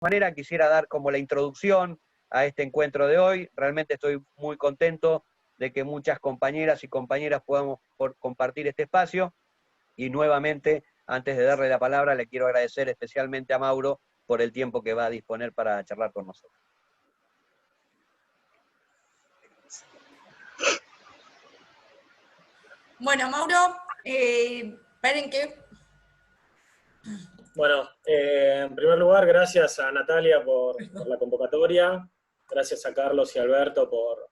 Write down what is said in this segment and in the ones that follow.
manera quisiera dar como la introducción a este encuentro de hoy. Realmente estoy muy contento de que muchas compañeras y compañeras podamos compartir este espacio. Y nuevamente, antes de darle la palabra, le quiero agradecer especialmente a Mauro por el tiempo que va a disponer para charlar con nosotros. Bueno, Mauro, esperen que... Bueno, en primer lugar, gracias a Natalia por la convocatoria, gracias a Carlos y Alberto por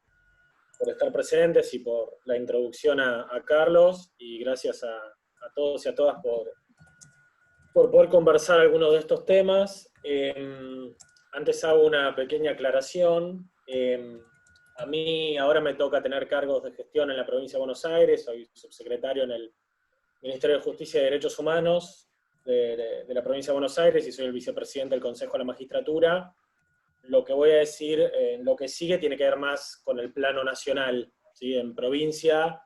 estar presentes y por la introducción a Carlos, y gracias a todos y a todas por poder conversar algunos de estos temas. Antes hago una pequeña aclaración. A mí ahora me toca tener cargos de gestión en la provincia de Buenos Aires, soy subsecretario en el Ministerio de Justicia y Derechos Humanos de la provincia de Buenos Aires, y soy el vicepresidente del Consejo de la Magistratura. Lo que voy a decir, lo que sigue, tiene que ver más con el plano nacional, ¿sí? En provincia,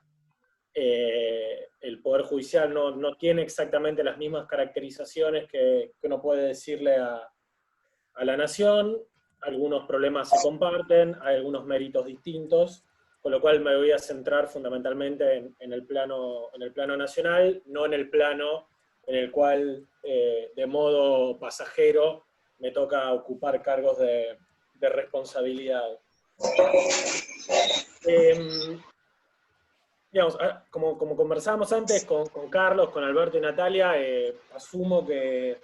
el Poder Judicial no tiene exactamente las mismas caracterizaciones que uno puede decirle a la Nación. Algunos problemas se comparten, hay algunos méritos distintos, con lo cual me voy a centrar fundamentalmente en el plano nacional, no en el plano en el cual de modo pasajero me toca ocupar cargos de responsabilidad. Digamos, como conversábamos antes con Carlos, con Alberto y Natalia, asumo que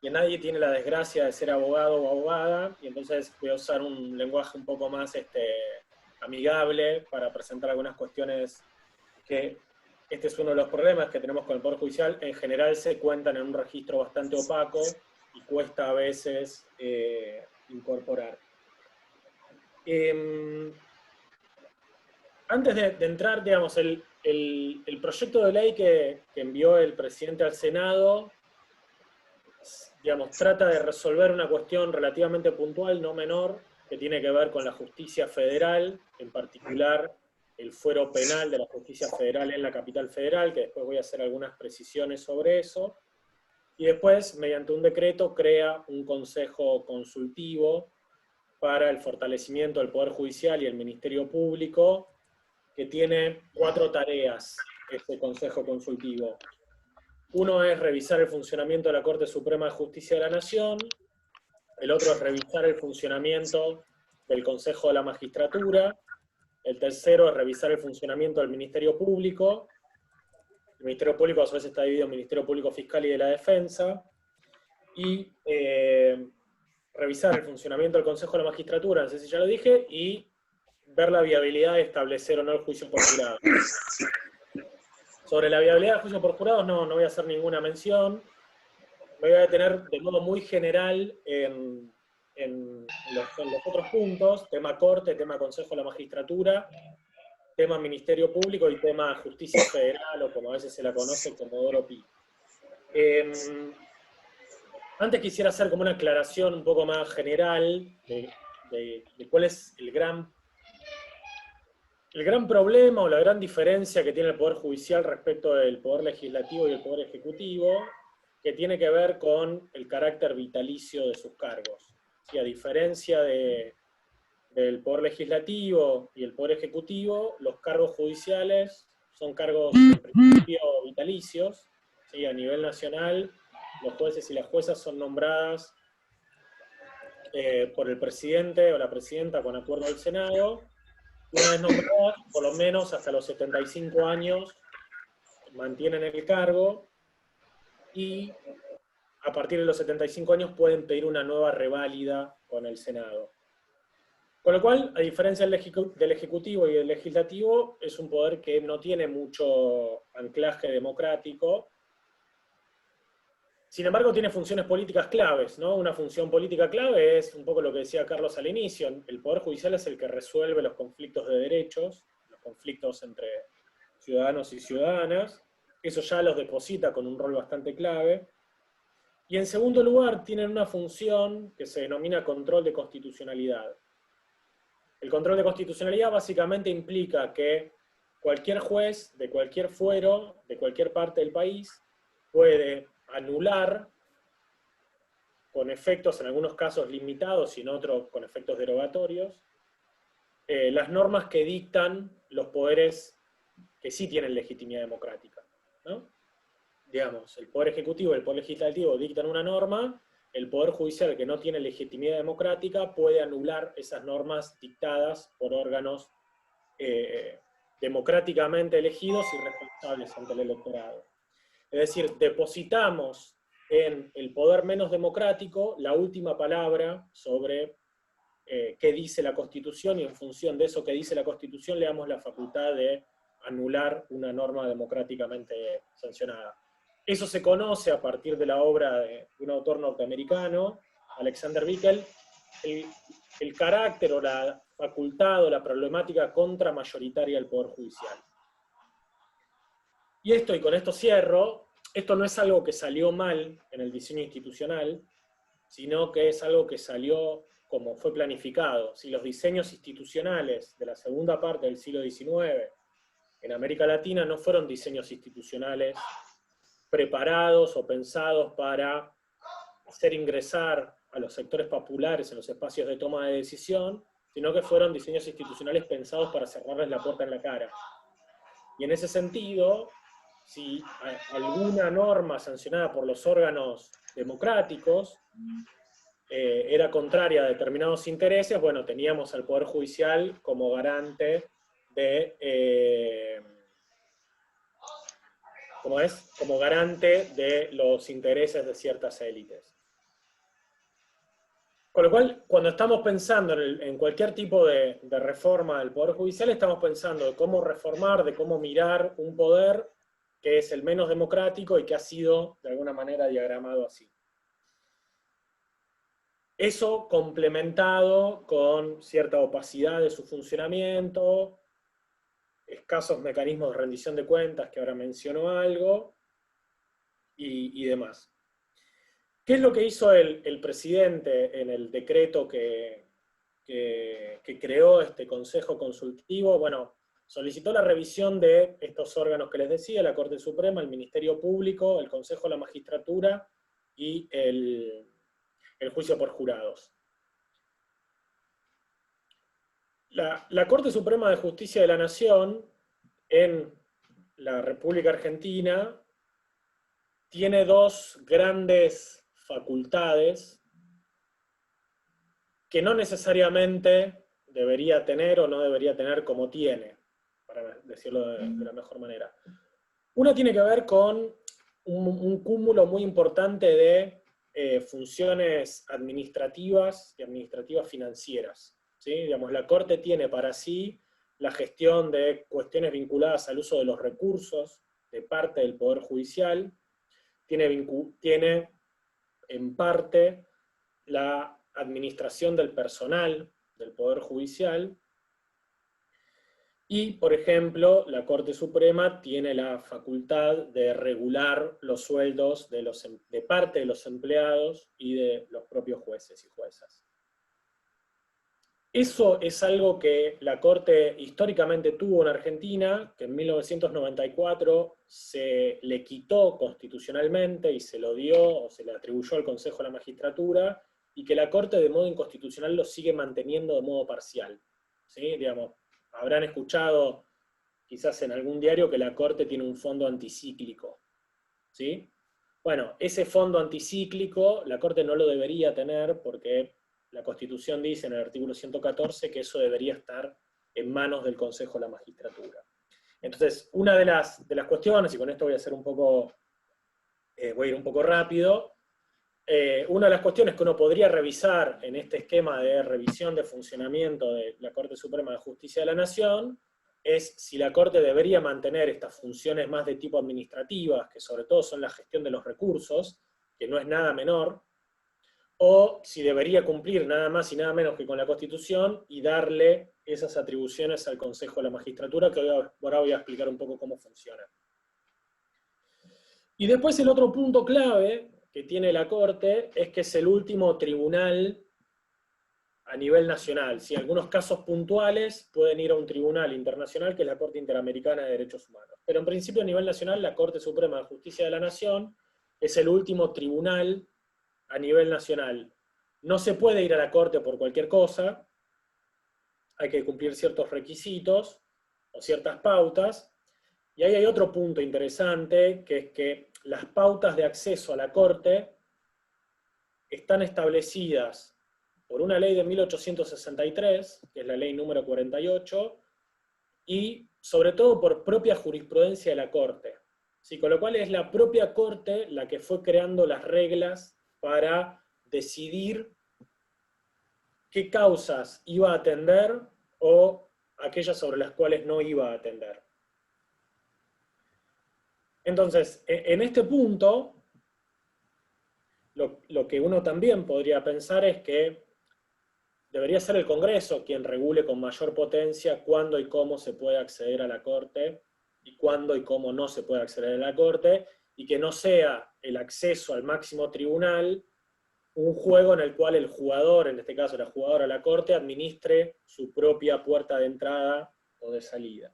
nadie tiene la desgracia de ser abogado o abogada, y entonces voy a usar un lenguaje un poco más amigable para presentar algunas cuestiones que este es uno de los problemas que tenemos con el Poder Judicial. En general se cuentan en un registro bastante opaco y cuesta a veces incorporar. Antes de entrar, digamos, el proyecto de ley que envió el presidente al Senado, digamos, trata de resolver una cuestión relativamente puntual, no menor, que tiene que ver con la justicia federal, en particular el fuero penal de la justicia federal en la capital federal, que después voy a hacer algunas precisiones sobre eso, y después, mediante un decreto, crea un consejo consultivo para el fortalecimiento del Poder Judicial y el Ministerio Público, que tiene 4 tareas, este consejo consultivo. Uno es revisar el funcionamiento de la Corte Suprema de Justicia de la Nación, el otro es revisar el funcionamiento del Consejo de la Magistratura, el tercero es revisar el funcionamiento del Ministerio Público. El Ministerio Público a su vez está dividido en Ministerio Público Fiscal y de la Defensa, y revisar el funcionamiento del Consejo de la Magistratura, no sé si ya lo dije, y ver la viabilidad de establecer o no el juicio por jurado. Sobre la viabilidad del juicio por jurado no voy a hacer ninguna mención. Me voy a detener de modo muy general en los otros puntos: tema Corte, tema Consejo de la Magistratura, tema Ministerio Público y tema Justicia Federal, o como a veces se la conoce, Comodoro Pi. Antes quisiera hacer como una aclaración un poco más general de cuál es el gran problema o la gran diferencia que tiene el Poder Judicial respecto del Poder Legislativo y el Poder Ejecutivo, que tiene que ver con el carácter vitalicio de sus cargos. Y a diferencia del Poder Legislativo y el Poder Ejecutivo, los cargos judiciales son cargos en principio vitalicios. ¿Sí? A nivel nacional, los jueces y las juezas son nombradas por el presidente o la presidenta con acuerdo del Senado. Una vez nombradas, por lo menos hasta los 75 años, mantienen el cargo, y a partir de los 75 años pueden pedir una nueva reválida con el Senado. Con lo cual, a diferencia del Ejecutivo y del Legislativo, es un poder que no tiene mucho anclaje democrático. Sin embargo, tiene funciones políticas claves, ¿no? Una función política clave es un poco lo que decía Carlos al inicio: el Poder Judicial es el que resuelve los conflictos de derechos, los conflictos entre ciudadanos y ciudadanas. Eso ya los deposita con un rol bastante clave. Y en segundo lugar, tienen una función que se denomina control de constitucionalidad. El control de constitucionalidad básicamente implica que cualquier juez de cualquier fuero, de cualquier parte del país, puede anular con efectos en algunos casos limitados y en otros con efectos derogatorios, las normas que dictan los poderes que sí tienen legitimidad democrática, ¿no? Digamos, el Poder Ejecutivo y el Poder Legislativo dictan una norma, el Poder Judicial, que no tiene legitimidad democrática, puede anular esas normas dictadas por órganos democráticamente elegidos y responsables ante el electorado. Es decir, depositamos en el poder menos democrático la última palabra sobre qué dice la Constitución, y en función de eso que dice la Constitución le damos la facultad de anular una norma democráticamente sancionada. Eso se conoce a partir de la obra de un autor norteamericano, Alexander Bickel, el carácter o la facultad o la problemática contramayoritaria del Poder Judicial. Y esto, y con esto cierro, esto no es algo que salió mal en el diseño institucional, sino que es algo que salió como fue planificado. Si los diseños institucionales de la segunda parte del siglo XIX en América Latina no fueron diseños institucionales preparados o pensados para hacer ingresar a los sectores populares en los espacios de toma de decisión, sino que fueron diseños institucionales pensados para cerrarles la puerta en la cara. Y en ese sentido, si alguna norma sancionada por los órganos democráticos era contraria a determinados intereses, bueno, teníamos al Poder Judicial como garante de... como garante de los intereses de ciertas élites. Con lo cual, cuando estamos pensando en cualquier tipo de reforma del Poder Judicial, estamos pensando de cómo reformar, de cómo mirar un poder que es el menos democrático y que ha sido, de alguna manera, diagramado así. Eso complementado con cierta opacidad de su funcionamiento, escasos mecanismos de rendición de cuentas, que ahora menciono algo, y demás. ¿Qué es lo que hizo el presidente en el decreto que creó este Consejo Consultivo? Bueno, solicitó la revisión de estos órganos que les decía, la Corte Suprema, el Ministerio Público, el Consejo de la Magistratura y el juicio por jurados. La Corte Suprema de Justicia de la Nación, en la República Argentina, tiene dos grandes facultades que no necesariamente debería tener o no debería tener como tiene, para decirlo de la mejor manera. Una tiene que ver con un cúmulo muy importante de funciones administrativas y administrativas financieras. ¿Sí? Digamos, la Corte tiene para sí la gestión de cuestiones vinculadas al uso de los recursos de parte del Poder Judicial, tiene en parte la administración del personal del Poder Judicial, y, por ejemplo, la Corte Suprema tiene la facultad de regular los sueldos de parte de los empleados y de los propios jueces y juezas. Eso es algo que la Corte históricamente tuvo en Argentina, que en 1994 se le quitó constitucionalmente y se lo dio o se le atribuyó al Consejo de la Magistratura, y que la Corte de modo inconstitucional lo sigue manteniendo de modo parcial. ¿Sí? Digamos, habrán escuchado quizás en algún diario que la Corte tiene un fondo anticíclico. ¿Sí? Bueno, ese fondo anticíclico la Corte no lo debería tener porque la Constitución dice en el artículo 114 que eso debería estar en manos del Consejo de la Magistratura. Entonces, una de las cuestiones, y con esto voy a ir un poco rápido, una de las cuestiones que uno podría revisar en este esquema de revisión de funcionamiento de la Corte Suprema de Justicia de la Nación es si la Corte debería mantener estas funciones más de tipo administrativas, que sobre todo son la gestión de los recursos, que no es nada menor, o si debería cumplir nada más y nada menos que con la Constitución y darle esas atribuciones al Consejo de la Magistratura, que ahora voy a explicar un poco cómo funciona. Y después el otro punto clave que tiene la Corte es que es el último tribunal a nivel nacional. Si en algunos casos puntuales pueden ir a un tribunal internacional, que es la Corte Interamericana de Derechos Humanos. Pero en principio a nivel nacional la Corte Suprema de Justicia de la Nación es el último tribunal a nivel nacional. No se puede ir a la Corte por cualquier cosa, hay que cumplir ciertos requisitos o ciertas pautas, y ahí hay otro punto interesante, que es que las pautas de acceso a la Corte están establecidas por una ley de 1863, que es la ley número 48, y sobre todo por propia jurisprudencia de la Corte. ¿Sí? Con lo cual es la propia Corte la que fue creando las reglas para decidir qué causas iba a atender o aquellas sobre las cuales no iba a atender. Entonces, en este punto, lo que uno también podría pensar es que debería ser el Congreso quien regule con mayor potencia cuándo y cómo se puede acceder a la Corte y cuándo y cómo no se puede acceder a la Corte, y que no sea el acceso al máximo tribunal un juego en el cual el jugador, en este caso la jugadora de la Corte, administre su propia puerta de entrada o de salida.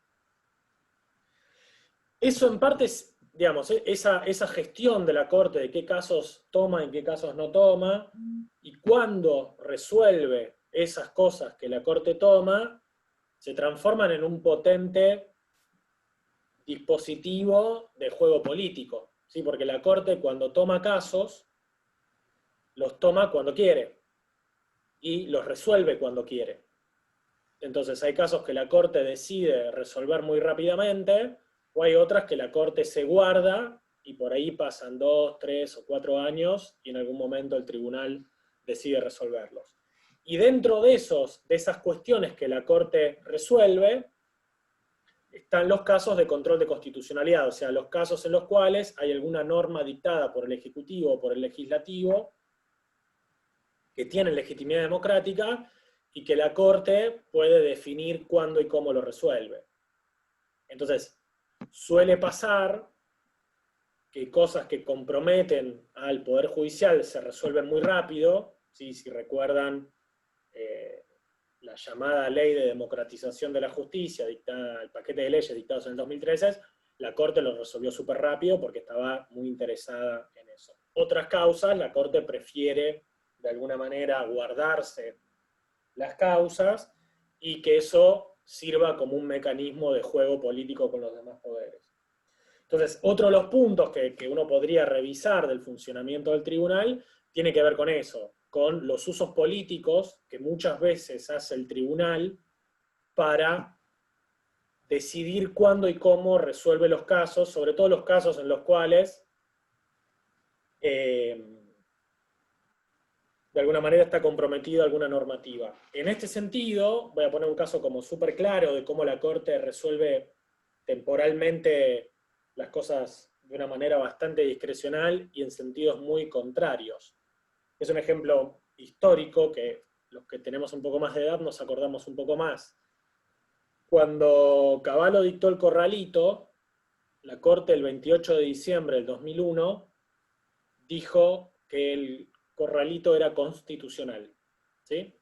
Eso en parte es, digamos, esa gestión de la Corte, de qué casos toma y qué casos no toma, y cuándo resuelve esas cosas que la Corte toma, se transforman en un potente dispositivo de juego político, ¿sí? Porque la Corte, cuando toma casos, los toma cuando quiere, y los resuelve cuando quiere. Entonces hay casos que la Corte decide resolver muy rápidamente, o hay otras que la Corte se guarda, y por ahí pasan 2, 3 o 4 años, y en algún momento el tribunal decide resolverlos. Y dentro de esas cuestiones que la Corte resuelve, están los casos de control de constitucionalidad, o sea, los casos en los cuales hay alguna norma dictada por el Ejecutivo o por el Legislativo, que tienen legitimidad democrática, y que la Corte puede definir cuándo y cómo lo resuelve. Entonces, suele pasar que cosas que comprometen al Poder Judicial se resuelven muy rápido, ¿sí? Si recuerdan la llamada Ley de Democratización de la Justicia, el paquete de leyes dictados en el 2013, la Corte lo resolvió súper rápido porque estaba muy interesada en eso. Otras causas, la Corte prefiere de alguna manera guardarse las causas y que eso sirva como un mecanismo de juego político con los demás poderes. Entonces, otro de los puntos que uno podría revisar del funcionamiento del tribunal tiene que ver con eso, con los usos políticos que muchas veces hace el tribunal para decidir cuándo y cómo resuelve los casos, sobre todo los casos en los cuales de alguna manera está comprometida alguna normativa. En este sentido, voy a poner un caso como súper claro de cómo la Corte resuelve temporalmente las cosas de una manera bastante discrecional y en sentidos muy contrarios. Es un ejemplo histórico que los que tenemos un poco más de edad nos acordamos un poco más. Cuando Cavallo dictó el Corralito, la Corte el 28 de diciembre del 2001 dijo que el Corralito era constitucional. ¿Sí?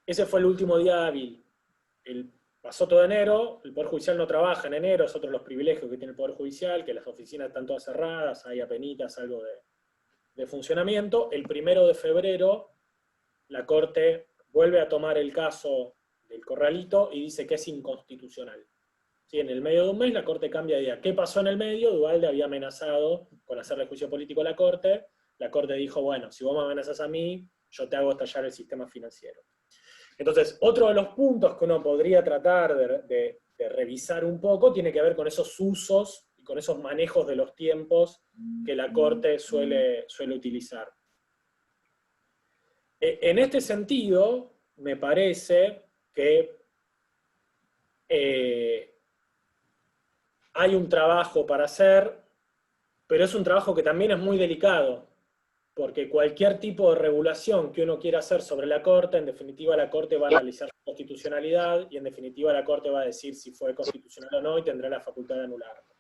Ese fue el último día hábil. Pasó todo enero, el Poder Judicial no trabaja en enero, es otro de los privilegios que tiene el Poder Judicial, que las oficinas están todas cerradas, hay apenitas algo de funcionamiento. El 1 de febrero la Corte vuelve a tomar el caso del Corralito y dice que es inconstitucional. ¿Sí? En el medio de un mes la Corte cambia de idea. ¿Qué pasó en el medio? Duhalde había amenazado con hacerle juicio político a la Corte dijo, bueno, si vos me amenazas a mí, yo te hago estallar el sistema financiero. Entonces, otro de los puntos que uno podría tratar de revisar un poco tiene que ver con esos usos y con esos manejos de los tiempos que la Corte suele utilizar. En este sentido, me parece que hay un trabajo para hacer, pero es un trabajo que también es muy delicado, porque cualquier tipo de regulación que uno quiera hacer sobre la Corte, en definitiva la Corte va a analizar su constitucionalidad, y en definitiva la Corte va a decir si fue constitucional o no, y tendrá la facultad de anularlo.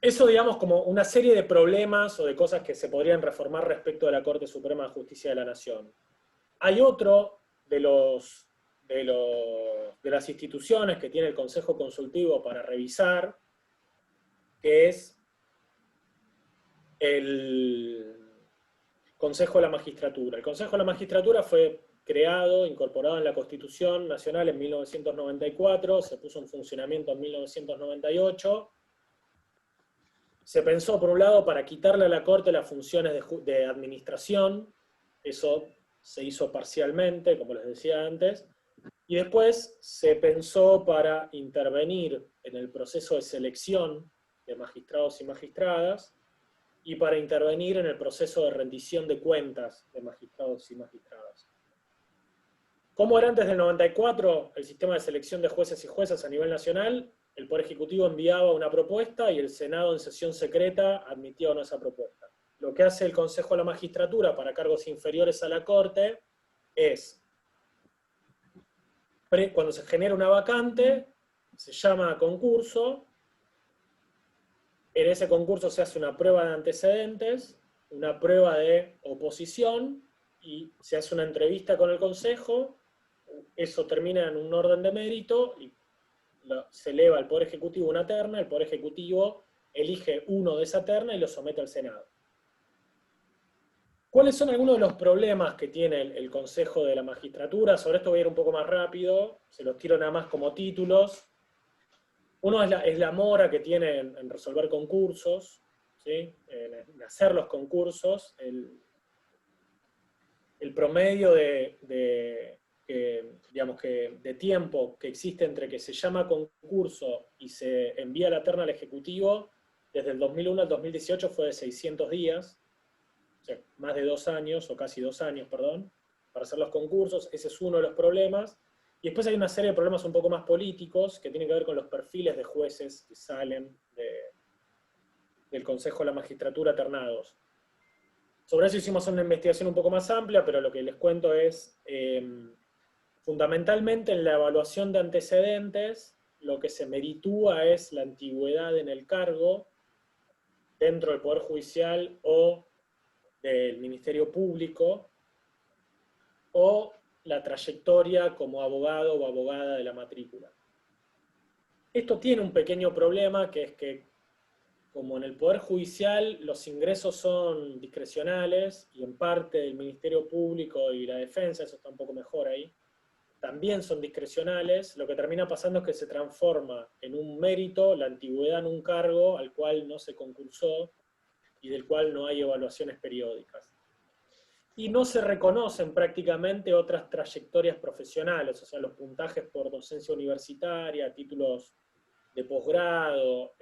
Eso, digamos, como una serie de problemas o de cosas que se podrían reformar respecto de la Corte Suprema de Justicia de la Nación. Hay otro de las instituciones que tiene el Consejo Consultivo para revisar, que es el Consejo de la Magistratura. El Consejo de la Magistratura fue creado, incorporado en la Constitución Nacional en 1994, se puso en funcionamiento en 1998. Se pensó, por un lado, para quitarle a la Corte las funciones de administración, eso se hizo parcialmente, como les decía antes, y después se pensó para intervenir en el proceso de selección de magistrados y magistradas, y para intervenir en el proceso de rendición de cuentas de magistrados y magistradas. ¿Cómo era antes del 94 el sistema de selección de jueces y juezas a nivel nacional? El Poder Ejecutivo enviaba una propuesta y el Senado en sesión secreta admitía o no esa propuesta. Lo que hace el Consejo de la Magistratura para cargos inferiores a la Corte es, cuando se genera una vacante, se llama a concurso, en ese concurso se hace una prueba de antecedentes, una prueba de oposición, y se hace una entrevista con el Consejo, eso termina en un orden de mérito, y se eleva al Poder Ejecutivo una terna, el Poder Ejecutivo elige uno de esa terna y lo somete al Senado. ¿Cuáles son algunos de los problemas que tiene el Consejo de la Magistratura? Sobre esto voy a ir un poco más rápido, se los tiro nada más como títulos. Uno es la mora que tiene en resolver concursos, ¿sí? En hacer los concursos, el promedio de tiempo que existe entre que se llama concurso y se envía la terna al Ejecutivo, desde el 2001 al 2018 fue de 600 días, o sea, más de 2 años, o casi 2 años, perdón, para hacer los concursos. Ese es uno de los problemas. Y después hay una serie de problemas un poco más políticos, que tienen que ver con los perfiles de jueces que salen del Consejo de la Magistratura ternados. Sobre eso hicimos una investigación un poco más amplia, pero lo que les cuento es, fundamentalmente en la evaluación de antecedentes, lo que se meritúa es la antigüedad en el cargo dentro del Poder Judicial o del Ministerio Público, o la trayectoria como abogado o abogada de la matrícula. Esto tiene un pequeño problema, que es que, como en el Poder Judicial los ingresos son discrecionales, y en parte del Ministerio Público y la Defensa, eso está un poco mejor ahí, también son discrecionales, lo que termina pasando es que se transforma en un mérito la antigüedad en un cargo al cual no se concursó y del cual no hay evaluaciones periódicas. Y no se reconocen prácticamente otras trayectorias profesionales, o sea, los puntajes por docencia universitaria, títulos de posgrado,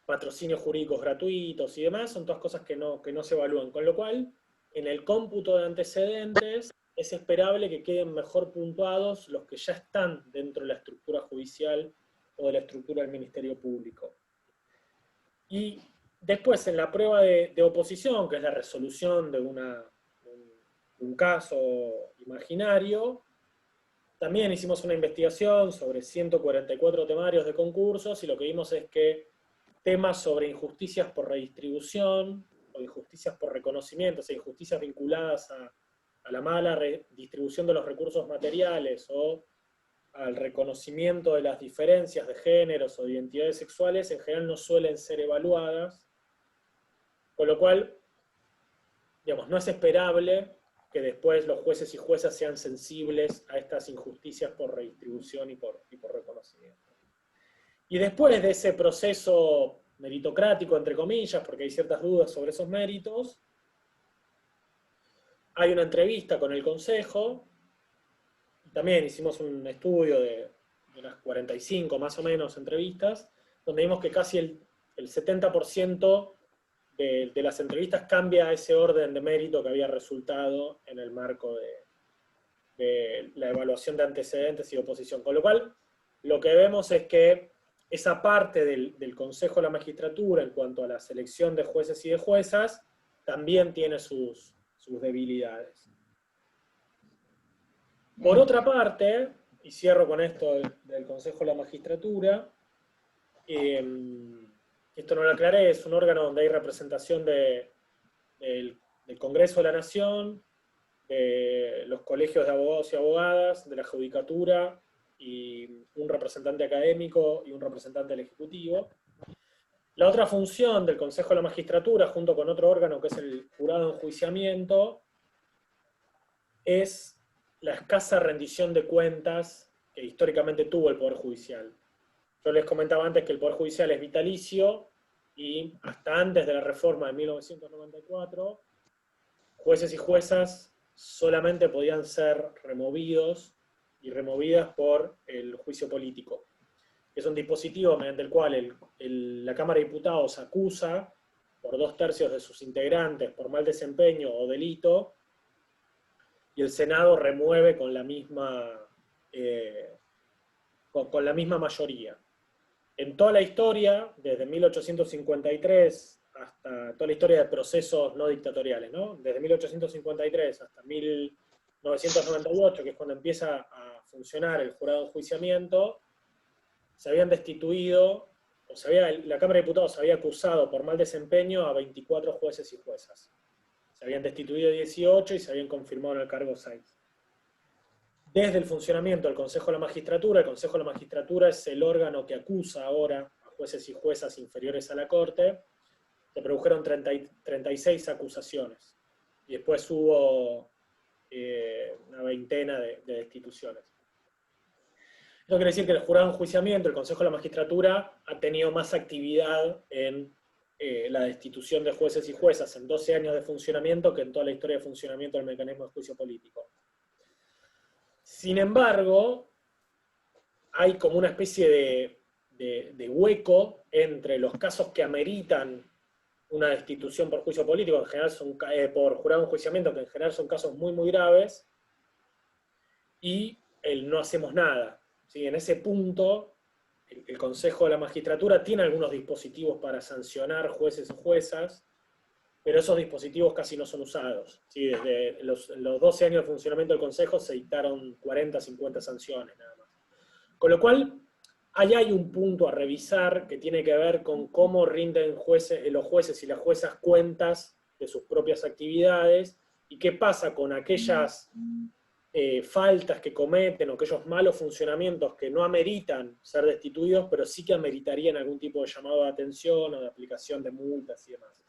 patrocinios jurídicos gratuitos y demás, son todas cosas que no se evalúan. Con lo cual, en el cómputo de antecedentes, es esperable que queden mejor puntuados los que ya están dentro de la estructura judicial o de la estructura del Ministerio Público. Y después, en la prueba de oposición, que es la resolución de un caso imaginario, también hicimos una investigación sobre 144 temarios de concursos, y lo que vimos es que temas sobre injusticias por redistribución, o injusticias por reconocimiento, o sea, injusticias vinculadas a la mala distribución de los recursos materiales, o al reconocimiento de las diferencias de géneros o de identidades sexuales, en general no suelen ser evaluadas, con lo cual, digamos, no es esperable que después los jueces y juezas sean sensibles a estas injusticias por redistribución y por reconocimiento. Y después de ese proceso meritocrático, entre comillas, porque hay ciertas dudas sobre esos méritos, hay una entrevista con el Consejo. También hicimos un estudio de unas 45 más o menos entrevistas, donde vimos que casi el 70% de las entrevistas cambia ese orden de mérito que había resultado en el marco de la evaluación de antecedentes y oposición. Con lo cual, lo que vemos es que esa parte del Consejo de la Magistratura, en cuanto a la selección de jueces y de juezas, también tiene sus debilidades. Por otra parte, y cierro con esto del Consejo de la Magistratura, esto no lo aclaré, es un órgano donde hay representación del Congreso de la Nación, de los colegios de abogados y abogadas, de la Judicatura, y un representante académico y un representante del Ejecutivo. La otra función del Consejo de la Magistratura, junto con otro órgano que es el Jurado de Enjuiciamiento, es la escasa rendición de cuentas que históricamente tuvo el Poder Judicial. Yo les comentaba antes que el Poder Judicial es vitalicio y hasta antes de la reforma de 1994, jueces y juezas solamente podían ser removidos y removidas por el juicio político. Es un dispositivo mediante el cual la Cámara de Diputados acusa por 2/3 de sus integrantes por mal desempeño o delito, y el Senado remueve con la misma mayoría. En toda la historia, desde 1853 hasta toda la historia de procesos no dictatoriales, ¿no? Desde 1853 hasta 1998, que es cuando empieza a funcionar el jurado de enjuiciamiento, se habían destituido, la Cámara de Diputados había acusado por mal desempeño a 24 jueces y juezas. Se habían destituido 18 y se habían confirmado en el cargo 6. Desde el funcionamiento del Consejo de la Magistratura, el Consejo de la Magistratura es el órgano que acusa ahora a jueces y juezas inferiores a la Corte. Se produjeron 36 acusaciones. Y después hubo una veintena de destituciones. Eso quiere decir que el jurado de enjuiciamiento, el Consejo de la Magistratura, ha tenido más actividad en la destitución de jueces y juezas en 12 años de funcionamiento que en toda la historia de funcionamiento del mecanismo de juicio político. Sin embargo, hay como una especie de hueco entre los casos que ameritan una destitución por juicio político, en general son, por jurado de enjuiciamiento, que en general son casos muy, muy graves, y el no hacemos nada. ¿Sí? En ese punto, el Consejo de la Magistratura tiene algunos dispositivos para sancionar jueces y juezas, pero esos dispositivos casi no son usados. ¿Sí? Desde los 12 años de funcionamiento del Consejo se dictaron 40, 50 sanciones nada más. Con lo cual, ahí hay un punto a revisar que tiene que ver con cómo rinden los jueces y las juezas cuentas de sus propias actividades, y qué pasa con aquellas faltas que cometen o aquellos malos funcionamientos que no ameritan ser destituidos, pero sí que ameritarían algún tipo de llamado de atención o de aplicación de multas y demás.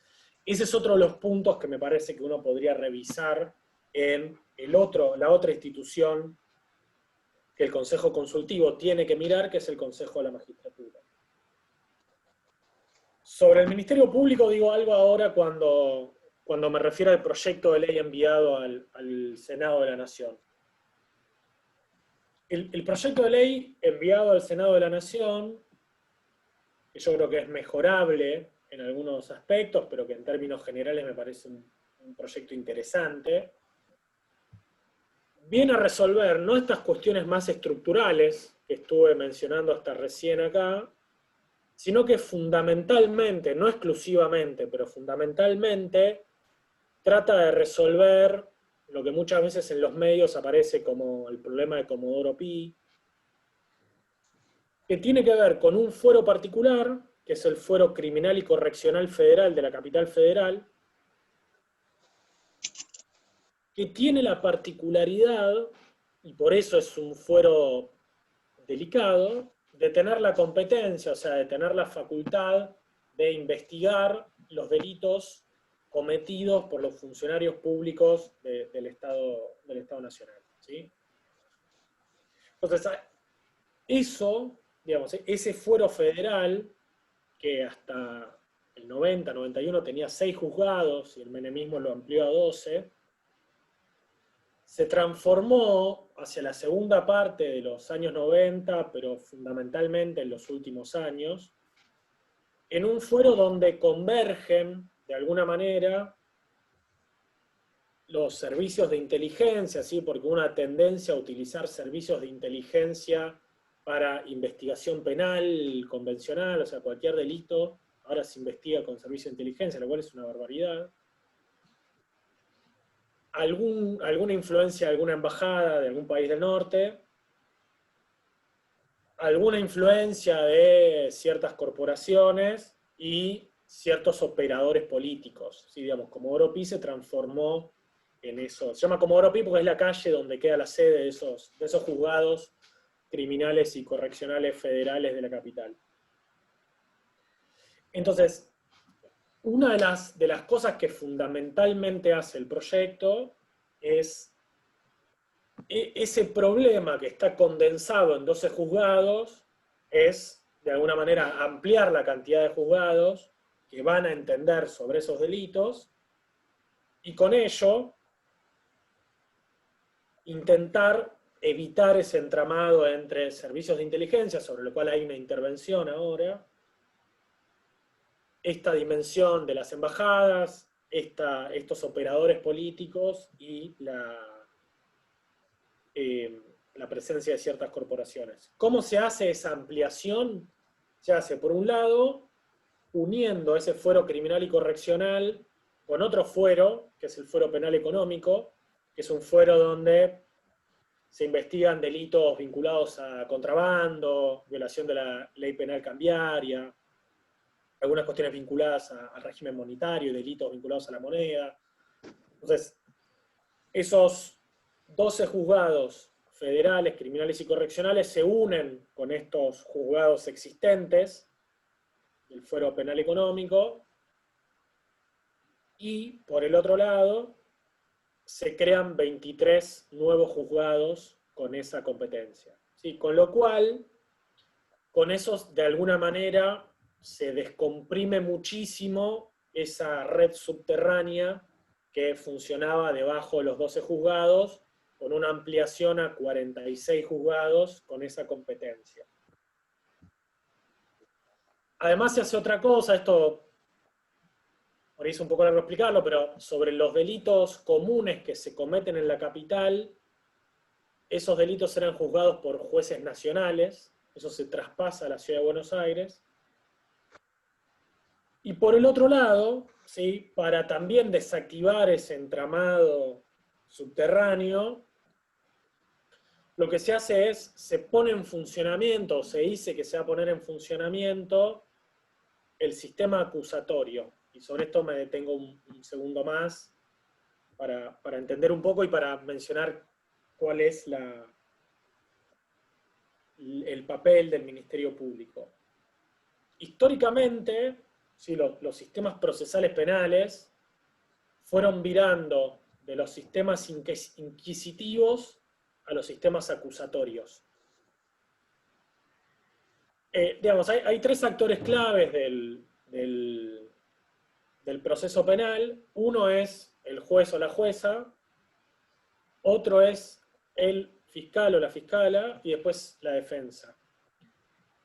Ese es otro de los puntos que me parece que uno podría revisar en la otra institución que el Consejo Consultivo tiene que mirar, que es el Consejo de la Magistratura. Sobre el Ministerio Público digo algo ahora cuando me refiero al proyecto de ley enviado al Senado de la Nación. El proyecto de ley enviado al Senado de la Nación, que yo creo que es mejorable en algunos aspectos, pero que en términos generales me parece un proyecto interesante, viene a resolver no estas cuestiones más estructurales que estuve mencionando hasta recién acá, sino que fundamentalmente, no exclusivamente, pero fundamentalmente, trata de resolver lo que muchas veces en los medios aparece como el problema de Comodoro Pi, que tiene que ver con un fuero particular, que es el Fuero Criminal y Correccional Federal de la Capital Federal, que tiene la particularidad, y por eso es un fuero delicado, de tener la competencia, o sea, de tener la facultad de investigar los delitos cometidos por los funcionarios públicos del Estado Nacional. ¿Sí? Entonces, eso, digamos, ese fuero federal, que hasta el 90, 91 tenía 6 juzgados, y el menemismo lo amplió a 12, se transformó hacia la segunda parte de los años 90, pero fundamentalmente en los últimos años, en un fuero donde convergen, de alguna manera, los servicios de inteligencia, ¿sí? Porque una tendencia a utilizar servicios de inteligencia para investigación penal convencional, o sea, cualquier delito, ahora se investiga con servicio de inteligencia, lo cual es una barbaridad. Alguna influencia de alguna embajada de algún país del norte, alguna influencia de ciertas corporaciones y ciertos operadores políticos. ¿Sí? Digamos, Comodoro Pi se transformó en eso. Se llama Comodoro Pi porque es la calle donde queda la sede de esos juzgados criminales y correccionales federales de la capital. Entonces, una de las cosas que fundamentalmente hace el proyecto es ese problema que está condensado en 12 juzgados, es de alguna manera ampliar la cantidad de juzgados que van a entender sobre esos delitos, y con ello intentar evitar ese entramado entre servicios de inteligencia, sobre lo cual hay una intervención ahora, esta dimensión de las embajadas, estos operadores políticos y la presencia de ciertas corporaciones. ¿Cómo se hace esa ampliación? Se hace, por un lado, uniendo ese fuero criminal y correccional con otro fuero, que es el fuero penal económico, que es un fuero donde se investigan delitos vinculados a contrabando, violación de la ley penal cambiaria, algunas cuestiones vinculadas al régimen monetario, delitos vinculados a la moneda. Entonces, esos 12 juzgados federales, criminales y correccionales se unen con estos juzgados existentes del fuero penal económico, y por el otro lado se crean 23 nuevos juzgados con esa competencia, ¿sí? Con lo cual, con esos de alguna manera se descomprime muchísimo esa red subterránea que funcionaba debajo de los 12 juzgados, con una ampliación a 46 juzgados con esa competencia. Además se hace otra cosa, esto por ahí es un poco largo explicarlo, pero sobre los delitos comunes que se cometen en la capital, esos delitos eran juzgados por jueces nacionales, eso se traspasa a la Ciudad de Buenos Aires. Y por el otro lado, ¿sí?, para también desactivar ese entramado subterráneo, lo que se hace es, se pone en funcionamiento, o se dice que se va a poner en funcionamiento, el sistema acusatorio. Y sobre esto me detengo un segundo más para entender un poco y para mencionar cuál es el papel del Ministerio Público. Históricamente, sí, los sistemas procesales penales fueron virando de los sistemas inquisitivos a los sistemas acusatorios. Digamos, hay tres actores claves del proceso penal. Uno es el juez o la jueza, otro es el fiscal o la fiscala, y después la defensa.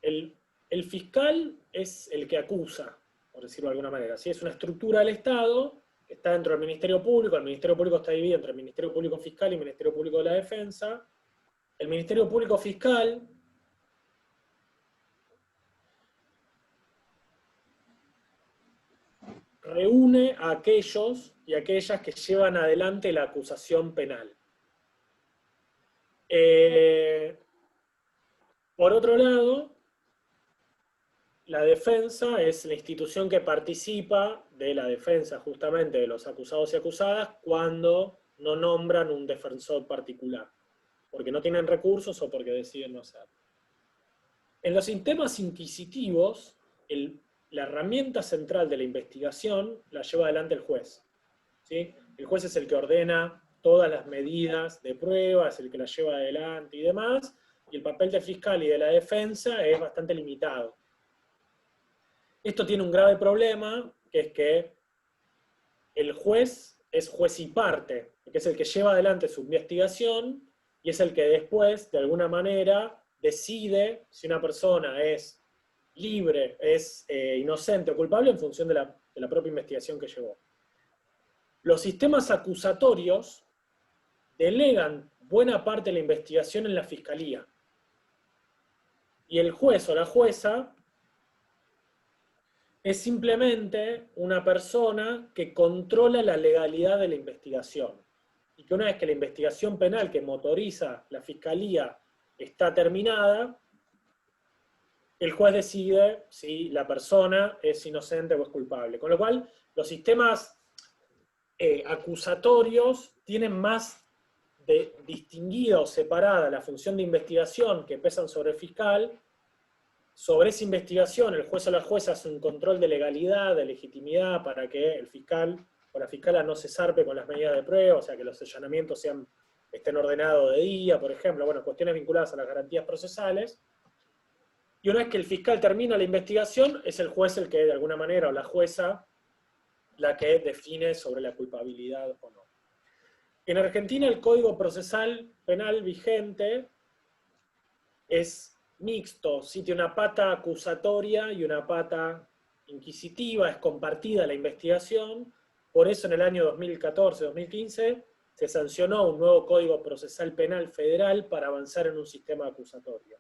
El fiscal es el que acusa, por decirlo de alguna manera, ¿sí? Es una estructura del Estado que está dentro del Ministerio Público. El Ministerio Público está dividido entre el Ministerio Público Fiscal y el Ministerio Público de la Defensa. El Ministerio Público Fiscal reúne a aquellos y aquellas que llevan adelante la acusación penal. Por otro lado, la defensa es la institución que participa de la defensa justamente de los acusados y acusadas cuando no nombran un defensor particular, porque no tienen recursos o porque deciden no hacerlo. En los sistemas inquisitivos, la herramienta central de la investigación la lleva adelante el juez, ¿sí? El juez es el que ordena todas las medidas de prueba, es el que las lleva adelante y demás, y el papel del fiscal y de la defensa es bastante limitado. Esto tiene un grave problema, que es que el juez es juez y parte, que es el que lleva adelante su investigación, y es el que después, de alguna manera, decide si una persona es libre, es inocente o culpable en función de la propia investigación que llevó. Los sistemas acusatorios delegan buena parte de la investigación en la fiscalía. Y el juez o la jueza es simplemente una persona que controla la legalidad de la investigación. Y que una vez que la investigación penal que motoriza la fiscalía está terminada, el juez decide si la persona es inocente o es culpable. Con lo cual, los sistemas acusatorios tienen más distinguida o separada la función de investigación que pesan sobre el fiscal, Sobre esa investigación, el juez o la jueza hace un control de legalidad, de legitimidad, para que el fiscal o la fiscala no se zarpe con las medidas de prueba, o sea, que los allanamientos estén ordenados de día, por ejemplo, bueno, cuestiones vinculadas a las garantías procesales. Y una vez que el fiscal termina la investigación, es el juez el que, de alguna manera, o la jueza, la que define sobre la culpabilidad o no. En Argentina el Código Procesal Penal vigente es mixto, sí tiene una pata acusatoria y una pata inquisitiva, es compartida la investigación, por eso en el año 2014-2015 se sancionó un nuevo Código Procesal Penal federal para avanzar en un sistema acusatorio.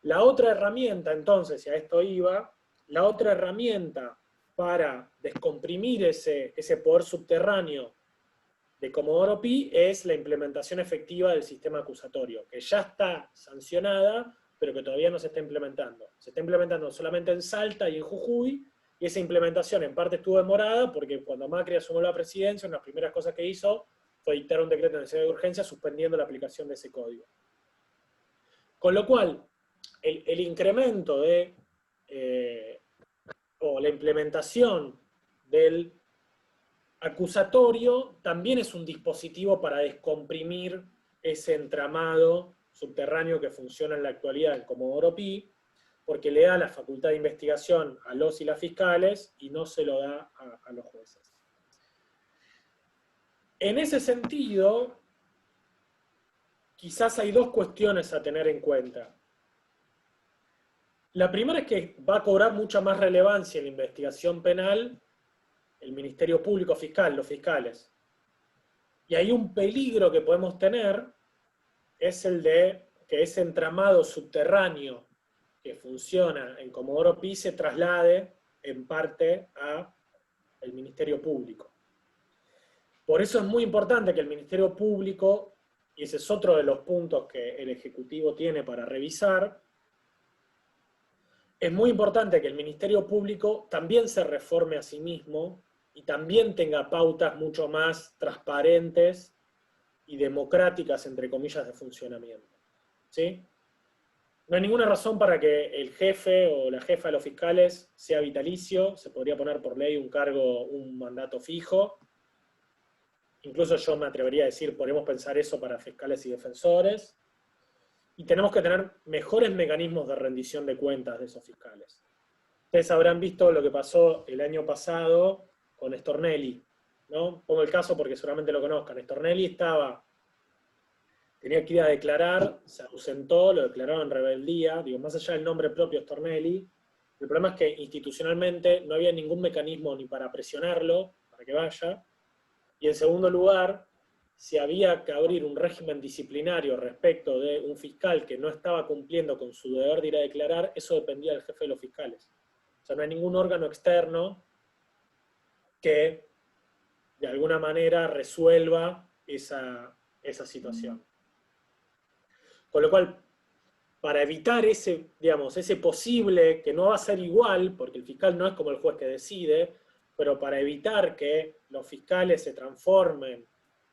La otra herramienta, entonces, y a esto iba, la otra herramienta para descomprimir ese poder subterráneo de Comodoro Pi es la implementación efectiva del sistema acusatorio, que ya está sancionada, pero que todavía no se está implementando. Se está implementando solamente en Salta y en Jujuy, y esa implementación en parte estuvo demorada, porque cuando Macri asumió la presidencia, una de las primeras cosas que hizo fue dictar un decreto de necesidad de urgencia suspendiendo la aplicación de ese código. Con lo cual, el incremento o la implementación del acusatorio también es un dispositivo para descomprimir ese entramado subterráneo que funciona en la actualidad en Comodoro Pi, porque le da la facultad de investigación a los y las fiscales y no se lo da a los jueces. En ese sentido, quizás hay dos cuestiones a tener en cuenta. La primera es que va a cobrar mucha más relevancia en la investigación penal el Ministerio Público Fiscal, los fiscales. Y hay un peligro que podemos tener, es el de que ese entramado subterráneo que funciona en Comodoro Pi se traslade en parte al Ministerio Público. Por eso es muy importante que el Ministerio Público, y ese es otro de los puntos que el Ejecutivo tiene para revisar, es muy importante que el Ministerio Público también se reforme a sí mismo y también tenga pautas mucho más transparentes y democráticas, entre comillas, de funcionamiento. ¿Sí? No hay ninguna razón para que el jefe o la jefa de los fiscales sea vitalicio, se podría poner por ley un cargo, un mandato fijo. Incluso yo me atrevería a decir, podemos pensar eso para fiscales y defensores. Y tenemos que tener mejores mecanismos de rendición de cuentas de esos fiscales. Ustedes habrán visto lo que pasó el año pasado con Stornelli, ¿no? Pongo el caso porque seguramente lo conozcan. Stornelli tenía que ir a declarar, se ausentó, lo declararon en rebeldía, digo, más allá del nombre propio Stornelli, el problema es que institucionalmente no había ningún mecanismo ni para presionarlo, para que vaya, y en segundo lugar, si había que abrir un régimen disciplinario respecto de un fiscal que no estaba cumpliendo con su deber de ir a declarar, eso dependía del jefe de los fiscales. O sea, no hay ningún órgano externo que de alguna manera resuelva esa situación. Con lo cual, para evitar ese posible, que no va a ser igual, porque el fiscal no es como el juez que decide, pero para evitar que los fiscales se transformen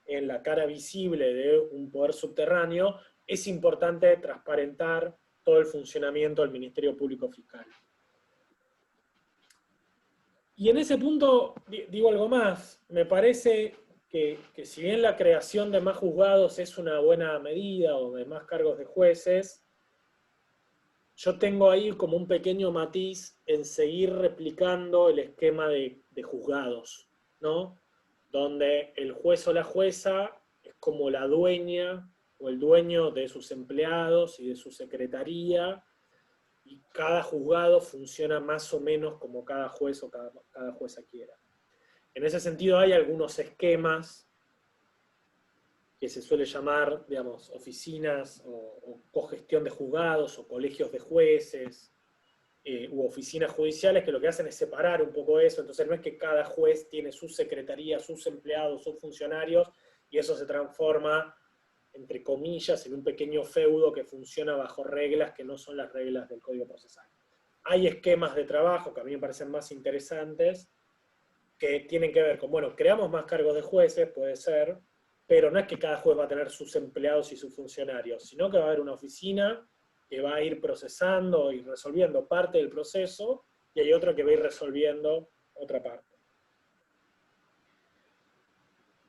en la cara visible de un poder subterráneo, es importante transparentar todo el funcionamiento del Ministerio Público Fiscal. Y en ese punto, digo algo más, me parece que si bien la creación de más juzgados es una buena medida, o de más cargos de jueces, yo tengo ahí como un pequeño matiz en seguir replicando el esquema de juzgados, ¿no? Donde el juez o la jueza es como la dueña o el dueño de sus empleados y de su secretaría, y cada juzgado funciona más o menos como cada juez o cada jueza quiera. En ese sentido hay algunos esquemas que se suele llamar, digamos, oficinas o cogestión de juzgados o colegios de jueces, u oficinas judiciales, que lo que hacen es separar un poco eso. Entonces no es que cada juez tiene su secretaría, sus empleados, sus funcionarios, y eso se transforma, entre comillas, en un pequeño feudo que funciona bajo reglas que no son las reglas del Código Procesal. Hay esquemas de trabajo que a mí me parecen más interesantes, que tienen que ver con, bueno, creamos más cargos de jueces, puede ser, pero no es que cada juez va a tener sus empleados y sus funcionarios, sino que va a haber una oficina que va a ir procesando y resolviendo parte del proceso, y hay otro que va a ir resolviendo otra parte.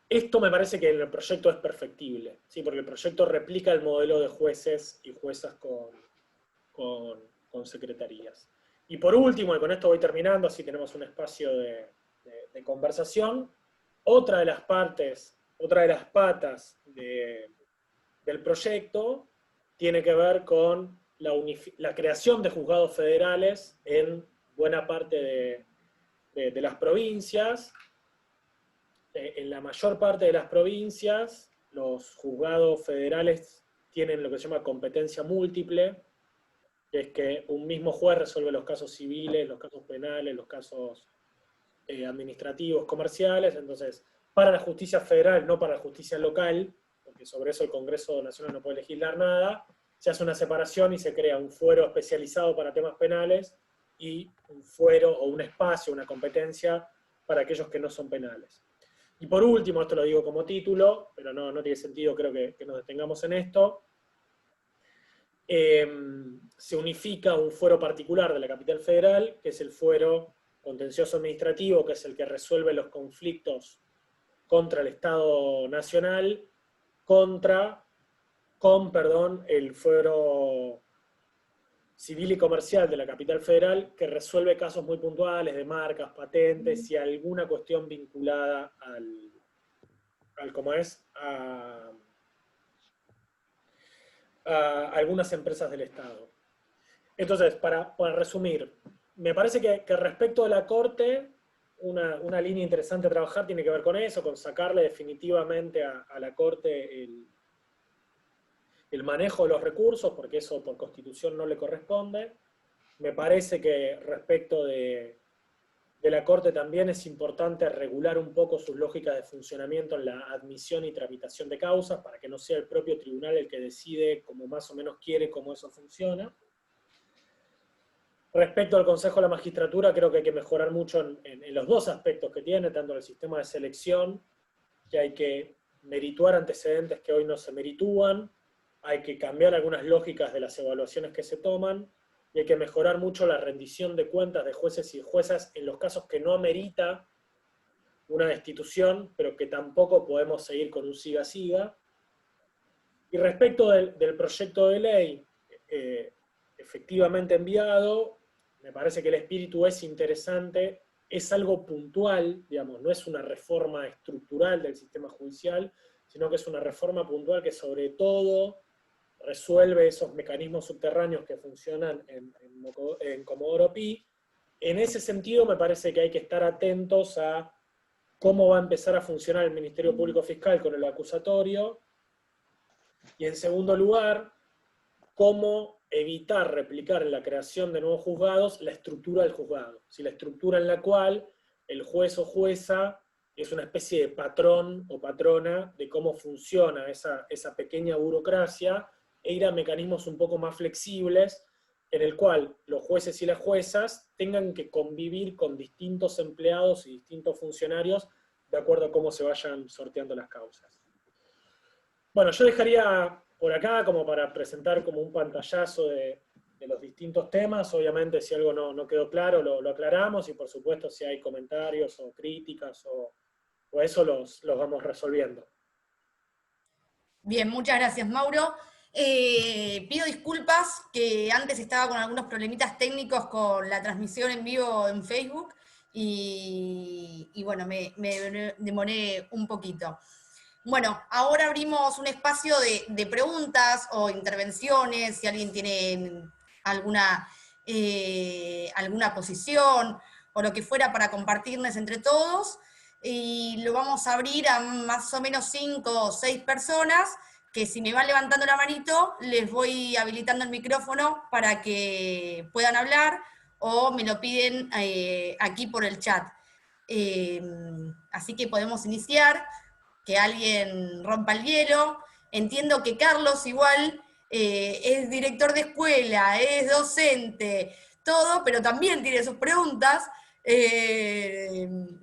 Esto me parece que en el proyecto es perfectible, ¿sí? Porque el proyecto replica el modelo de jueces y juezas con secretarías. Y por último, y con esto voy terminando, así tenemos un espacio de conversación, otra de las patas del proyecto tiene que ver con la creación de juzgados federales en buena parte de las provincias. En la mayor parte de las provincias, los juzgados federales tienen lo que se llama competencia múltiple, que es que un mismo juez resuelve los casos civiles, los casos penales, los casos administrativos, comerciales. Entonces, para la justicia federal, no para la justicia local, porque sobre eso el Congreso Nacional no puede legislar nada, se hace una separación y se crea un fuero especializado para temas penales y un fuero o un espacio, una competencia para aquellos que no son penales. Y por último, esto lo digo como título, pero no tiene sentido, creo que nos detengamos en esto, se unifica un fuero particular de la capital federal, que es el fuero contencioso administrativo, que es el que resuelve los conflictos contra el Estado Nacional, con el fuero civil y comercial de la capital federal, que resuelve casos muy puntuales de marcas, patentes y alguna cuestión vinculada a algunas empresas del Estado. Entonces, para resumir, me parece que respecto de la Corte, una línea interesante a trabajar tiene que ver con eso, con sacarle definitivamente a la Corte el manejo de los recursos, porque eso por Constitución no le corresponde. Me parece que respecto de la Corte también es importante regular un poco sus lógicas de funcionamiento en la admisión y tramitación de causas, para que no sea el propio tribunal el que decide como más o menos quiere cómo eso funciona. Respecto al Consejo de la Magistratura, creo que hay que mejorar mucho en los dos aspectos que tiene, tanto en el sistema de selección, que hay que merituar antecedentes que hoy no se meritúan, hay que cambiar algunas lógicas de las evaluaciones que se toman, y hay que mejorar mucho la rendición de cuentas de jueces y juezas en los casos que no amerita una destitución, pero que tampoco podemos seguir con un siga-siga. Y respecto del proyecto de ley efectivamente enviado, me parece que el espíritu es interesante, es algo puntual, digamos, no es una reforma estructural del sistema judicial, sino que es una reforma puntual que sobre todo resuelve esos mecanismos subterráneos que funcionan en Comodoro Pi. En ese sentido me parece que hay que estar atentos a cómo va a empezar a funcionar el Ministerio Público Fiscal con el acusatorio, y en segundo lugar, cómo evitar replicar en la creación de nuevos juzgados la estructura del juzgado. Si la estructura en la cual el juez o jueza es una especie de patrón o patrona de cómo funciona esa pequeña burocracia, e ir a mecanismos un poco más flexibles, en el cual los jueces y las juezas tengan que convivir con distintos empleados y distintos funcionarios de acuerdo a cómo se vayan sorteando las causas. Bueno, yo dejaría por acá como para presentar como un pantallazo de los distintos temas. Obviamente si algo no quedó claro lo aclaramos, y por supuesto si hay comentarios o críticas o eso los vamos resolviendo. Bien, muchas gracias, Mauro. Pido disculpas que antes estaba con algunos problemitas técnicos con la transmisión en vivo en Facebook y bueno, me demoré un poquito. Bueno, ahora abrimos un espacio de preguntas o intervenciones, si alguien tiene alguna posición o lo que fuera para compartirnos entre todos, y lo vamos a abrir a más o menos 5 o 6 personas, que si me van levantando la manito, les voy habilitando el micrófono para que puedan hablar, o me lo piden aquí por el chat. Así que podemos iniciar, que alguien rompa el hielo. Entiendo que Carlos igual es director de escuela, es docente, todo, pero también tiene sus preguntas.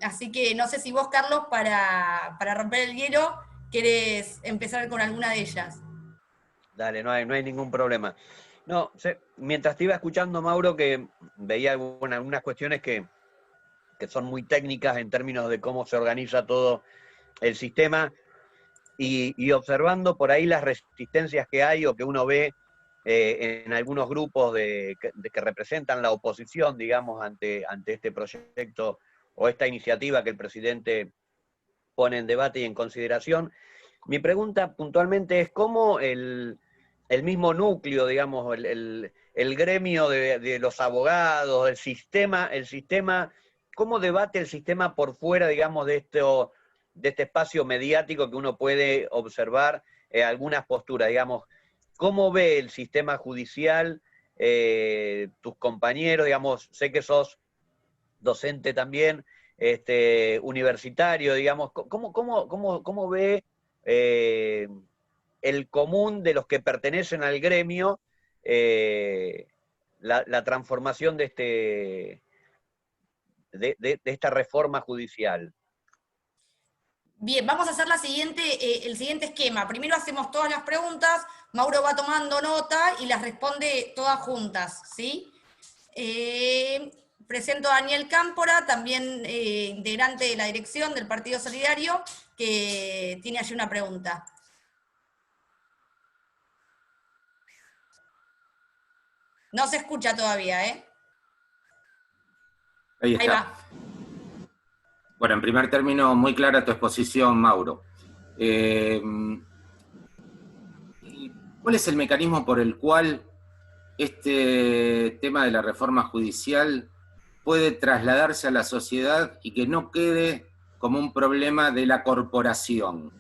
Así que no sé si vos, Carlos, para romper el hielo, querés empezar con alguna de ellas. Dale, no hay ningún problema. No, mientras te iba escuchando, Mauro, que veía algunas cuestiones que son muy técnicas en términos de cómo se organiza todo el sistema, y observando por ahí las resistencias que hay o que uno ve en algunos grupos que representan la oposición, digamos, ante este proyecto o esta iniciativa que el presidente pone en debate y en consideración. Mi pregunta puntualmente es cómo el mismo núcleo, digamos, el gremio de los abogados, el sistema, cómo debate el sistema por fuera, digamos, de este espacio mediático que uno puede observar algunas posturas, digamos, ¿cómo ve el sistema judicial tus compañeros? Digamos, sé que sos docente también, universitario, digamos, ¿cómo ve el común de los que pertenecen al gremio la transformación de esta reforma judicial? Bien, vamos a hacer el siguiente esquema. Primero hacemos todas las preguntas, Mauro va tomando nota y las responde todas juntas, ¿sí? Presento a Daniel Cámpora, también integrante de la dirección del Partido Solidario, que tiene allí una pregunta. No se escucha todavía, ¿eh? Ahí está. Ahí va. Bueno, en primer término, muy clara tu exposición, Mauro. ¿Cuál es el mecanismo por el cual este tema de la reforma judicial puede trasladarse a la sociedad y que no quede como un problema de la corporación?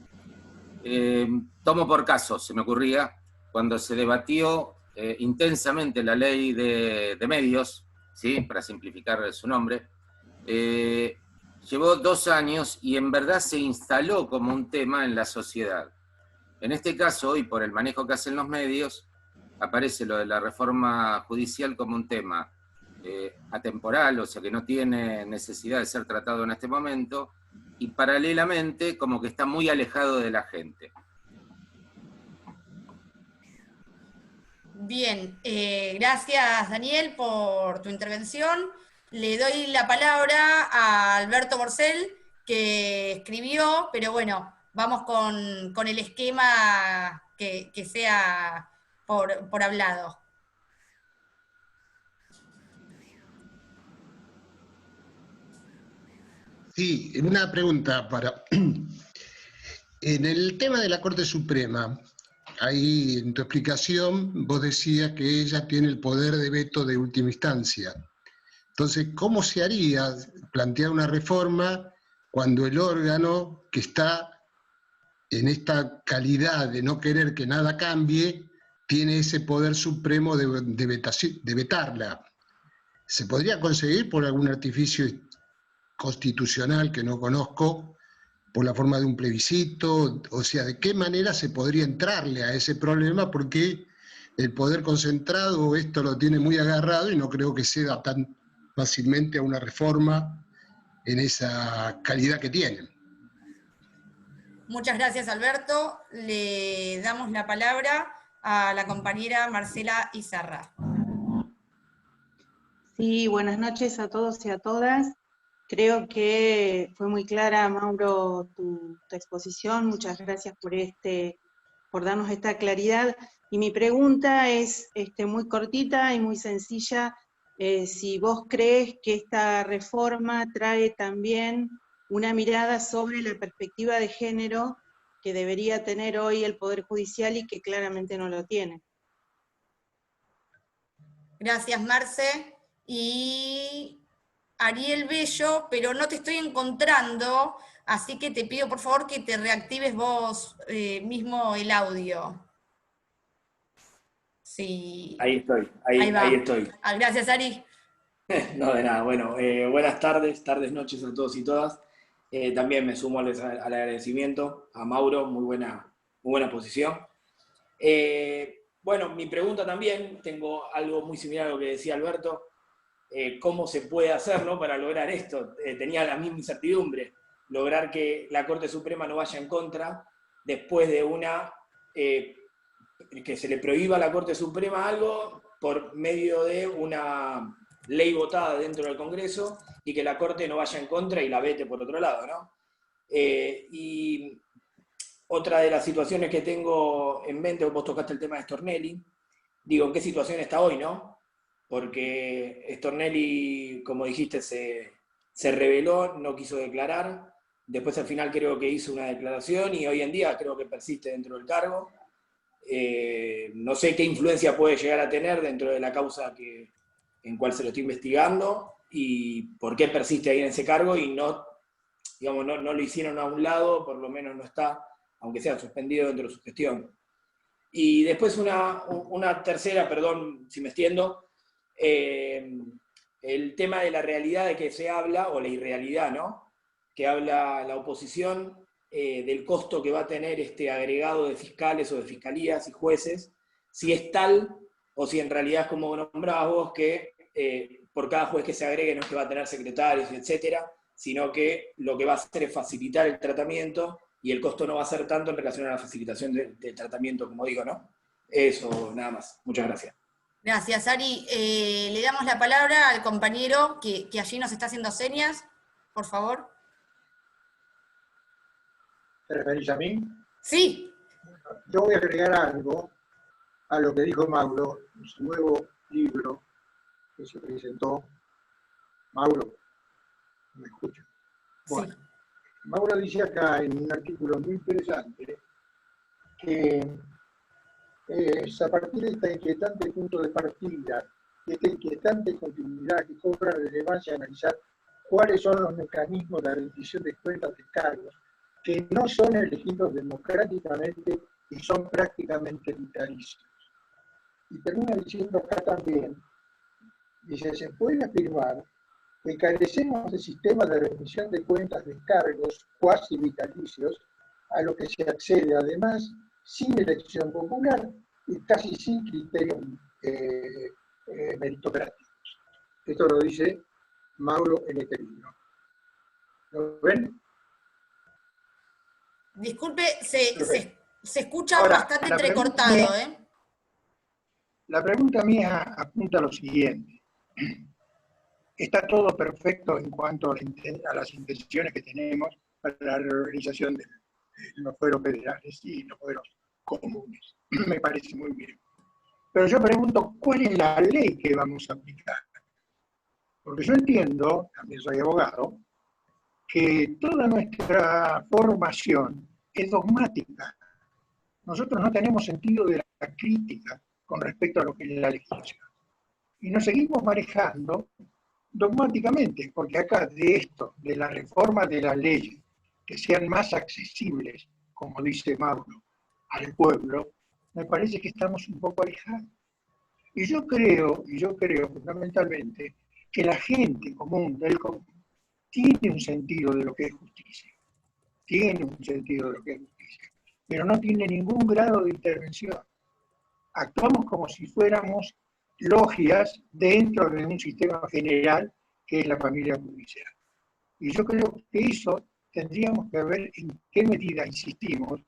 Tomo por caso, se me ocurría, cuando se debatió intensamente la ley de medios, ¿sí? Para simplificar su nombre, llevó 2 años y en verdad se instaló como un tema en la sociedad. En este caso, hoy por el manejo que hacen los medios, aparece lo de la reforma judicial como un tema atemporal, o sea que no tiene necesidad de ser tratado en este momento, y paralelamente como que está muy alejado de la gente. Bien, gracias Daniel por tu intervención. Le doy la palabra a Alberto Borcel, que escribió, pero bueno, vamos con el esquema que sea por hablado. Sí, una pregunta para... En el tema de la Corte Suprema, ahí en tu explicación vos decías que ella tiene el poder de veto de última instancia. Entonces, ¿cómo se haría plantear una reforma cuando el órgano que está en esta calidad de no querer que nada cambie tiene ese poder supremo de vetarla? ¿Se podría conseguir por algún artificio constitucional que no conozco, por la forma de un plebiscito? O sea, ¿de qué manera se podría entrarle a ese problema? Porque el poder concentrado esto lo tiene muy agarrado y no creo que ceda tan fácilmente a una reforma en esa calidad que tienen. Muchas gracias, Alberto. Le damos la palabra a la compañera Marcela Izarra. Sí, buenas noches a todos y a todas. Creo que fue muy clara, Mauro, tu exposición. Muchas gracias por darnos esta claridad. Y mi pregunta es muy cortita y muy sencilla. Si vos crees que esta reforma trae también una mirada sobre la perspectiva de género que debería tener hoy el Poder Judicial y que claramente no lo tiene. Gracias, Marce. Y Ariel Bello, pero no te estoy encontrando, así que te pido por favor que te reactives vos mismo el audio. Sí. Ahí estoy, ahí estoy. Gracias, Ari. No, de nada. Bueno, buenas tardes, noches a todos y todas. También me sumo al agradecimiento a Mauro, muy buena posición. Bueno, mi pregunta también, tengo algo muy similar a lo que decía Alberto. ¿Cómo se puede hacer, ¿no?, para lograr esto? Tenía la misma incertidumbre, lograr que la Corte Suprema no vaya en contra después de una que se le prohíba a la Corte Suprema algo por medio de una ley votada dentro del Congreso y que la Corte no vaya en contra y la vete por otro lado, ¿no? Y otra de las situaciones que tengo en mente, vos tocaste el tema de Stornelli, digo, ¿en qué situación está hoy, no? Porque Stornelli, como dijiste, se rebeló, no quiso declarar, después al final creo que hizo una declaración y hoy en día creo que persiste dentro del cargo. No sé qué influencia puede llegar a tener dentro de la causa en cual se lo está investigando y por qué persiste ahí en ese cargo y no, digamos, no lo hicieron a un lado, por lo menos no está, aunque sea suspendido dentro de su gestión. Y después una tercera, perdón si me extiendo, el tema de la realidad de que se habla, o la irrealidad, ¿no? Que habla la oposición del costo que va a tener este agregado de fiscales o de fiscalías y jueces, si es tal o si en realidad es como nombrabas vos, que por cada juez que se agregue no es que va a tener secretarios, etcétera, sino que lo que va a hacer es facilitar el tratamiento y el costo no va a ser tanto en relación a la facilitación del tratamiento, como digo, ¿no? Eso, nada más. Muchas gracias. Gracias, Ari. Le damos la palabra al compañero que allí nos está haciendo señas, por favor. ¿Te referís a mí? Sí. Yo voy a agregar algo a lo que dijo Mauro en su nuevo libro que se presentó. Mauro, ¿me escucha? Bueno, Sí. Mauro dice acá en un artículo muy interesante que es a partir de este inquietante punto de partida, de esta inquietante continuidad que cobra relevancia analizar cuáles son los mecanismos de rendición de cuentas de cargos que no son elegidos democráticamente y son prácticamente vitalicios. Y termina diciendo acá también, dice, se puede afirmar que carecemos de sistemas de rendición de cuentas de cargos cuasi vitalicios a lo que se accede además sin elección popular y casi sin criterios meritocráticos. Esto lo dice Mauro en este libro. ¿Lo ven? Disculpe, se escucha Ahora, bastante entrecortado, La pregunta mía apunta a lo siguiente. Está todo perfecto en cuanto a las intenciones que tenemos para la reorganización de los fueros federales y los fueros comunes. Me parece muy bien. Pero yo pregunto, ¿cuál es la ley que vamos a aplicar? Porque yo entiendo, también soy abogado, que toda nuestra formación es dogmática. Nosotros no tenemos sentido de la crítica con respecto a lo que es la legislación. Y nos seguimos manejando dogmáticamente, porque acá de esto, de la reforma de las leyes, que sean más accesibles, como dice Mauro, al pueblo, me parece que estamos un poco alejados. Y yo creo fundamentalmente que la gente común del común tiene un sentido de lo que es justicia, pero no tiene ningún grado de intervención. Actuamos como si fuéramos logias dentro de un sistema general que es la familia judicial. Y yo creo que eso tendríamos que ver en qué medida insistimos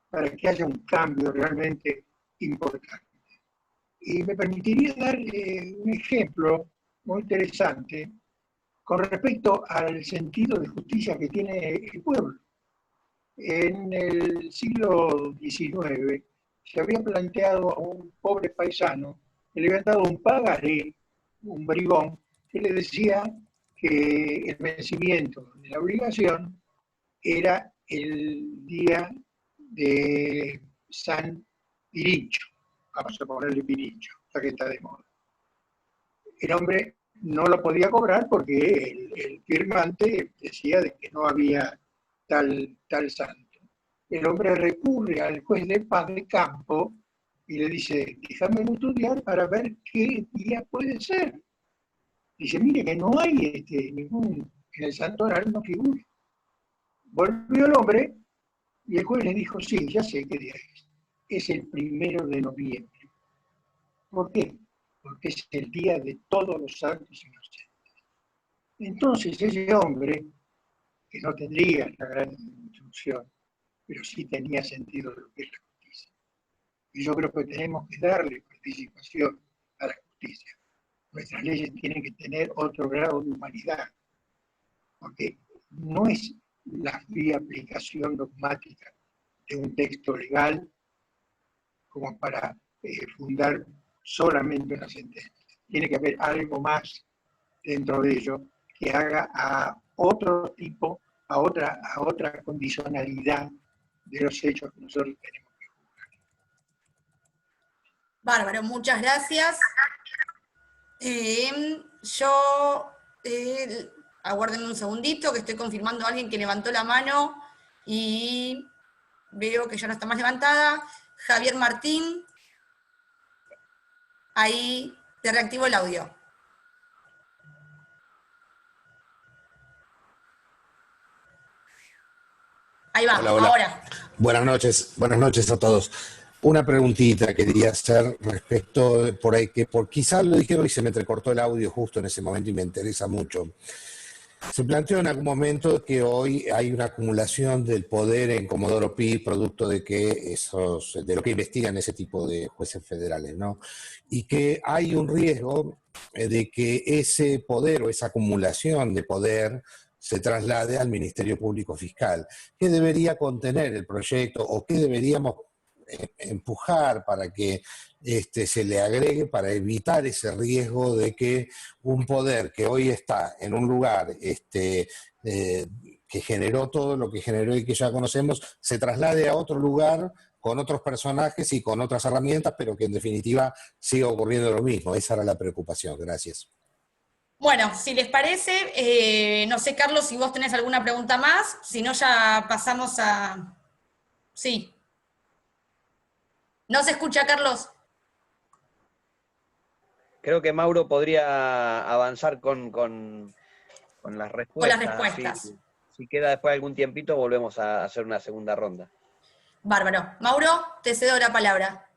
para que haya un cambio realmente importante. Y me permitiría dar un ejemplo muy interesante con respecto al sentido de justicia que tiene el pueblo. En el siglo XIX se había planteado a un pobre paisano que le habían dado un pagaré, un bribón, que le decía que el vencimiento de la obligación era el día de San Pirincho. Vamos a ponerle Pirincho, ya que está de moda. El hombre no lo podía cobrar porque el firmante decía de que no había tal santo. El hombre recurre al juez de paz de campo y le dice, déjame estudiar para ver qué día puede ser. Dice, mire que no hay ningún, en el santoral no figura. Volvió el hombre y el juez le dijo, sí, ya sé qué día es. Es el 1 de noviembre. ¿Por qué? Porque es el día de todos los santos inocentes. Entonces ese hombre, que no tendría la gran instrucción, pero sí tenía sentido de lo que es la justicia, Y yo creo que tenemos que darle participación a la justicia. Nuestras leyes tienen que tener otro grado de humanidad, porque no es la fría aplicación dogmática de un texto legal como para fundar solamente una sentencia. Tiene que haber algo más dentro de ello que haga a otro tipo, a otra condicionalidad de los hechos que nosotros tenemos. Bárbaro, muchas gracias. Aguárdenme un segundito, que estoy confirmando a alguien que levantó la mano y veo que ya no está más levantada. Javier Martín, ahí te reactivo el audio. Ahí va, hola, hola. Ahora. Buenas noches a todos. Una preguntita quería hacer respecto, por ahí, que quizás lo dijeron y se me entrecortó el audio justo en ese momento y me interesa mucho. Se planteó en algún momento que hoy hay una acumulación del poder en Comodoro Pi, producto de de lo que investigan ese tipo de jueces federales, ¿no? Y que hay un riesgo de que ese poder o esa acumulación de poder se traslade al Ministerio Público Fiscal. ¿Qué debería contener el proyecto o qué deberíamos empujar para que se le agregue para evitar ese riesgo de que un poder que hoy está en un lugar que generó todo lo que generó y que ya conocemos, se traslade a otro lugar con otros personajes y con otras herramientas, pero que en definitiva siga ocurriendo lo mismo? Esa era la preocupación. Gracias. Bueno, si les parece, no sé, Carlos, si vos tenés alguna pregunta más, si no ya pasamos a... Sí. ¿No se escucha, Carlos? Creo que Mauro podría avanzar con las respuestas. Con las respuestas. Si queda después algún tiempito, volvemos a hacer una segunda ronda. Bárbaro. Mauro, te cedo la palabra.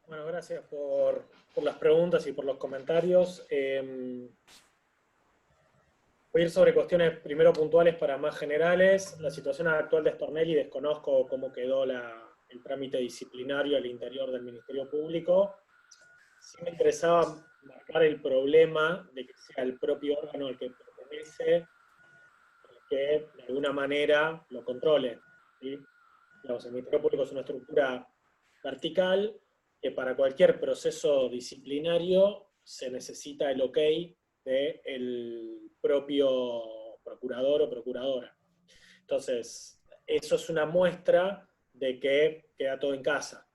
Bueno, gracias por las preguntas y por los comentarios. Voy a ir sobre cuestiones primero puntuales para más generales. La situación actual de Stornelli, desconozco cómo quedó el trámite disciplinario al interior del Ministerio Público. Sí me interesaba marcar el problema de que sea el propio órgano al que pertenece el que de alguna manera lo controle, ¿sí? Digamos, el Ministerio Público es una estructura vertical que para cualquier proceso disciplinario se necesita el ok del propio procurador o procuradora. Entonces, eso es una muestra de que queda todo en casa.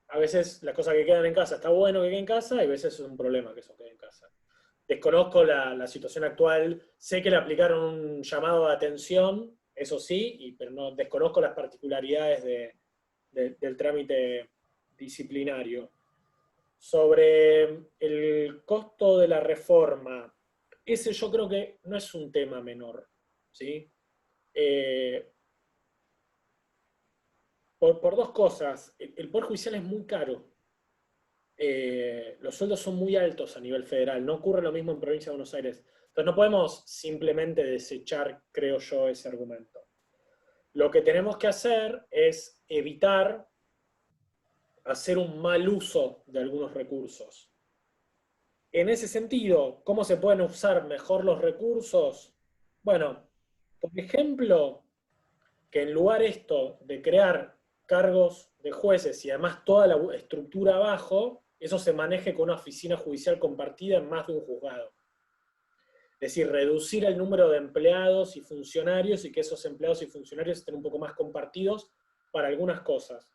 A veces las cosas que quedan en casa está bueno que quede en casa, y a veces es un problema que eso quede en casa. Desconozco la situación actual, sé que le aplicaron un llamado de atención, eso sí, pero no desconozco las particularidades del trámite disciplinario. Sobre el costo de la reforma, ese yo creo que no es un tema menor, ¿sí? Por dos cosas. El Poder Judicial es muy caro. Los sueldos son muy altos a nivel federal. No ocurre lo mismo en Provincia de Buenos Aires. Entonces no podemos simplemente desechar, creo yo, ese argumento. Lo que tenemos que hacer es evitar hacer un mal uso de algunos recursos. En ese sentido, ¿cómo se pueden usar mejor los recursos? Bueno, por ejemplo, que en lugar de crear cargos de jueces y además toda la estructura abajo, eso se maneje con una oficina judicial compartida en más de un juzgado. Es decir, reducir el número de empleados y funcionarios y que esos empleados y funcionarios estén un poco más compartidos para algunas cosas.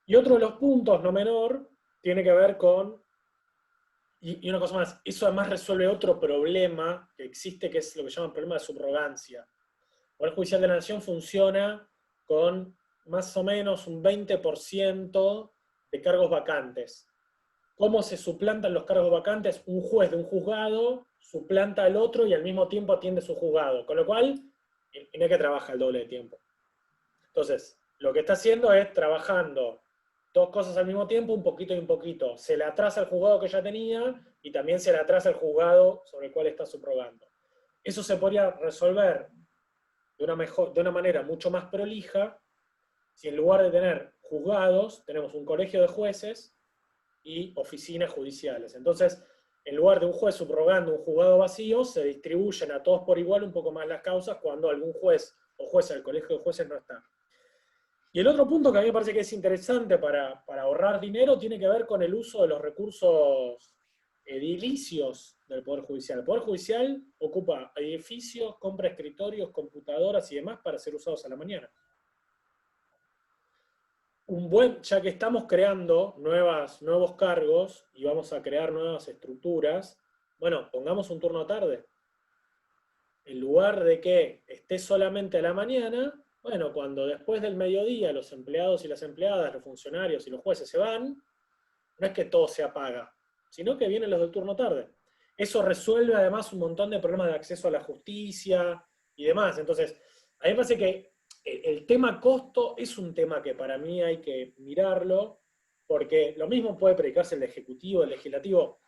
Y otro de los puntos, no menor, tiene que ver con, y una cosa más, eso además resuelve otro problema que existe, que es lo que llaman problema de subrogancia. El Poder Judicial de la Nación funciona con más o menos un 20% de cargos vacantes. ¿Cómo se suplantan los cargos vacantes? Un juez de un juzgado suplanta al otro y al mismo tiempo atiende su juzgado, con lo cual no hay que trabajar el doble de tiempo. Entonces, lo que está haciendo es trabajando dos cosas al mismo tiempo, un poquito y un poquito. Se le atrasa el juzgado que ya tenía y también se le atrasa el juzgado sobre el cual está subrogando. Eso se podría resolver de una manera mucho más prolija si en lugar de tener juzgados, tenemos un colegio de jueces y oficinas judiciales. Entonces, en lugar de un juez subrogando un juzgado vacío, se distribuyen a todos por igual un poco más las causas cuando algún juez o jueza del colegio de jueces no está. Y el otro punto que a mí me parece que es interesante para ahorrar dinero tiene que ver con el uso de los recursos edilicios del Poder Judicial. El Poder Judicial ocupa edificios, compra escritorios, computadoras y demás para ser usados a la mañana. Ya que estamos creando nuevos cargos y vamos a crear nuevas estructuras, bueno, pongamos un turno tarde. En lugar de que esté solamente a la mañana, bueno, cuando después del mediodía los empleados y las empleadas, los funcionarios y los jueces se van, no es que todo se apaga, sino que vienen los del turno tarde. Eso resuelve además un montón de problemas de acceso a la justicia y demás. Entonces, a mí me parece que el tema costo es un tema que para mí hay que mirarlo, porque lo mismo puede predicarse el Ejecutivo, el Legislativo.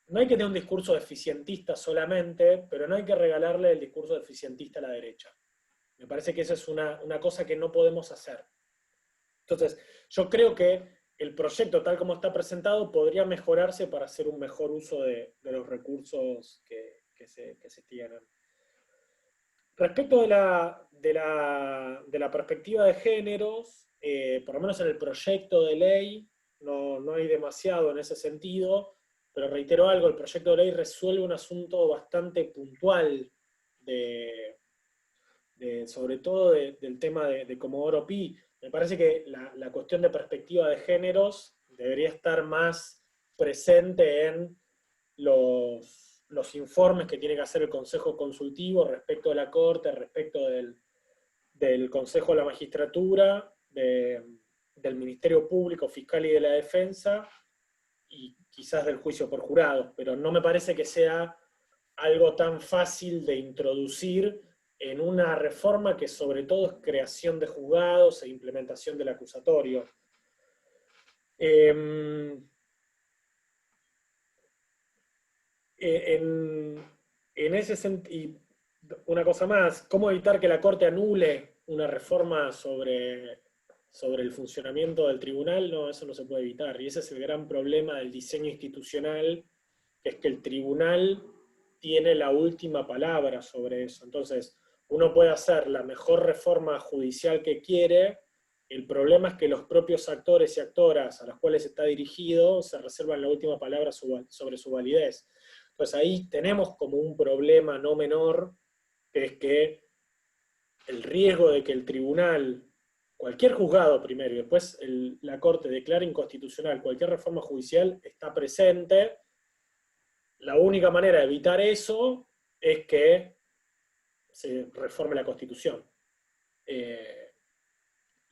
No hay que tener un discurso eficientista solamente, pero no hay que regalarle el discurso eficientista a la derecha. Me parece que esa es una cosa que no podemos hacer. Entonces, yo creo que el proyecto tal como está presentado podría mejorarse para hacer un mejor uso de los recursos que se tienen. Respecto de la perspectiva de géneros, por lo menos en el proyecto de ley, no hay demasiado en ese sentido, pero reitero algo, el proyecto de ley resuelve un asunto bastante puntual, sobre todo del tema de Comodoro Pi. Me parece que la cuestión de perspectiva de géneros debería estar más presente en los informes que tiene que hacer el Consejo Consultivo respecto de la Corte, respecto del Consejo de la Magistratura, del Ministerio Público, Fiscal y de la Defensa, y quizás del juicio por jurados, pero no me parece que sea algo tan fácil de introducir en una reforma que sobre todo es creación de juzgados e implementación del acusatorio. En ese sentido, una cosa más, ¿cómo evitar que la Corte anule una reforma sobre el funcionamiento del tribunal? No, eso no se puede evitar, y ese es el gran problema del diseño institucional, que es que el tribunal tiene la última palabra sobre eso. Entonces, uno puede hacer la mejor reforma judicial que quiere, el problema es que los propios actores y actoras a los cuales está dirigido se reservan la última palabra sobre su validez. Entonces ahí tenemos como un problema no menor, que es que el riesgo de que el tribunal, cualquier juzgado primero, y después la Corte declare inconstitucional cualquier reforma judicial, está presente. La única manera de evitar eso es que se reforme la Constitución.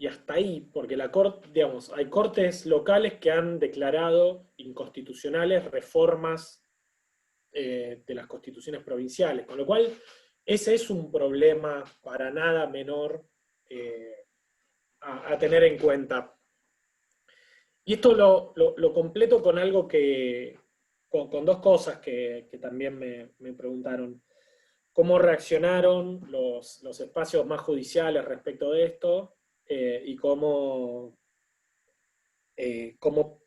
Y hasta ahí, porque la Corte, digamos, hay cortes locales que han declarado inconstitucionales reformas de las constituciones provinciales, con lo cual ese es un problema para nada menor a tener en cuenta. Y esto lo completo con algo con dos cosas que también me preguntaron. ¿Cómo reaccionaron los espacios más judiciales respecto de esto? Y cómo digamos,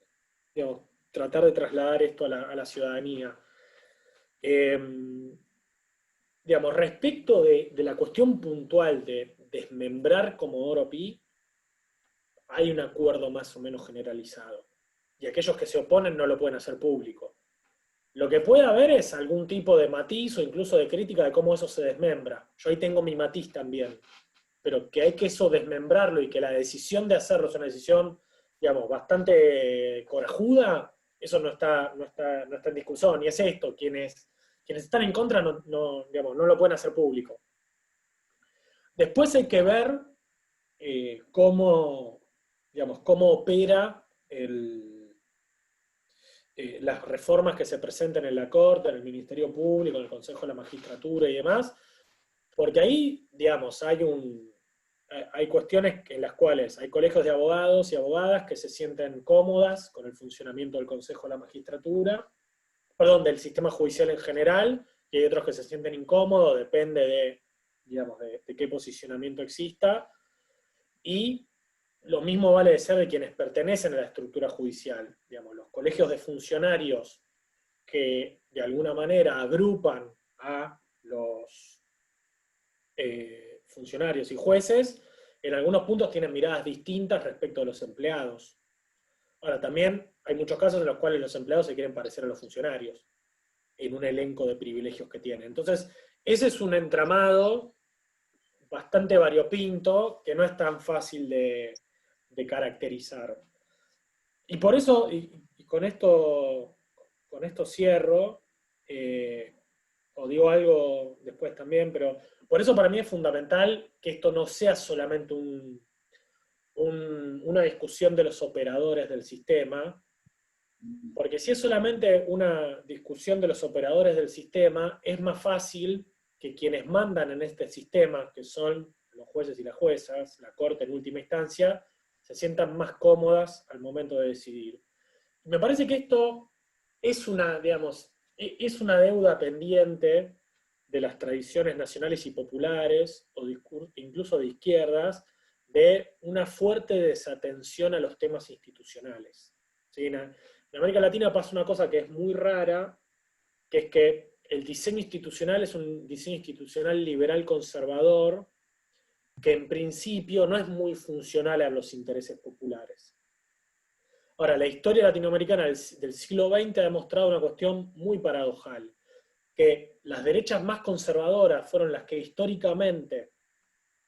tratar de trasladar esto a la ciudadanía. Digamos, respecto de la cuestión puntual de desmembrar Comodoro Pi, hay un acuerdo más o menos generalizado. Y aquellos que se oponen no lo pueden hacer público. Lo que puede haber es algún tipo de matiz o incluso de crítica de cómo eso se desmembra. Yo ahí tengo mi matiz también. Pero que hay que eso desmembrarlo y que la decisión de hacerlo es una decisión, digamos, bastante corajuda, eso no está en discusión. Y es esto, quienes están en contra no lo pueden hacer público. Después hay que ver cómo opera las reformas que se presenten en la Corte, en el Ministerio Público, en el Consejo de la Magistratura y demás, porque ahí, digamos, hay cuestiones en las cuales hay colegios de abogados y abogadas que se sienten cómodas con el funcionamiento del Consejo de la Magistratura, del sistema judicial en general, y hay otros que se sienten incómodos, depende digamos, de qué posicionamiento exista, y lo mismo vale decir de quienes pertenecen a la estructura judicial. Digamos, los colegios de funcionarios que de alguna manera agrupan a los funcionarios y jueces, en algunos puntos tienen miradas distintas respecto a los empleados. Ahora, también hay muchos casos en los cuales los empleados se quieren parecer a los funcionarios, en un elenco de privilegios que tienen. Entonces, ese es un entramado bastante variopinto, que no es tan fácil de caracterizar. Y por eso, y con esto cierro, o digo algo después también, pero por eso para mí es fundamental que esto no sea solamente una discusión de los operadores del sistema, porque si es solamente una discusión de los operadores del sistema, es más fácil que quienes mandan en este sistema, que son los jueces y las juezas, la Corte en última instancia, se sientan más cómodas al momento de decidir. Me parece que esto es una deuda pendiente de las tradiciones nacionales y populares, o incluso de izquierdas, de una fuerte desatención a los temas institucionales. ¿Sí? En América Latina pasa una cosa que es muy rara, que es que el diseño institucional es un diseño institucional liberal conservador, que en principio no es muy funcional a los intereses populares. Ahora, la historia latinoamericana del siglo XX ha demostrado una cuestión muy paradojal, que las derechas más conservadoras fueron las que históricamente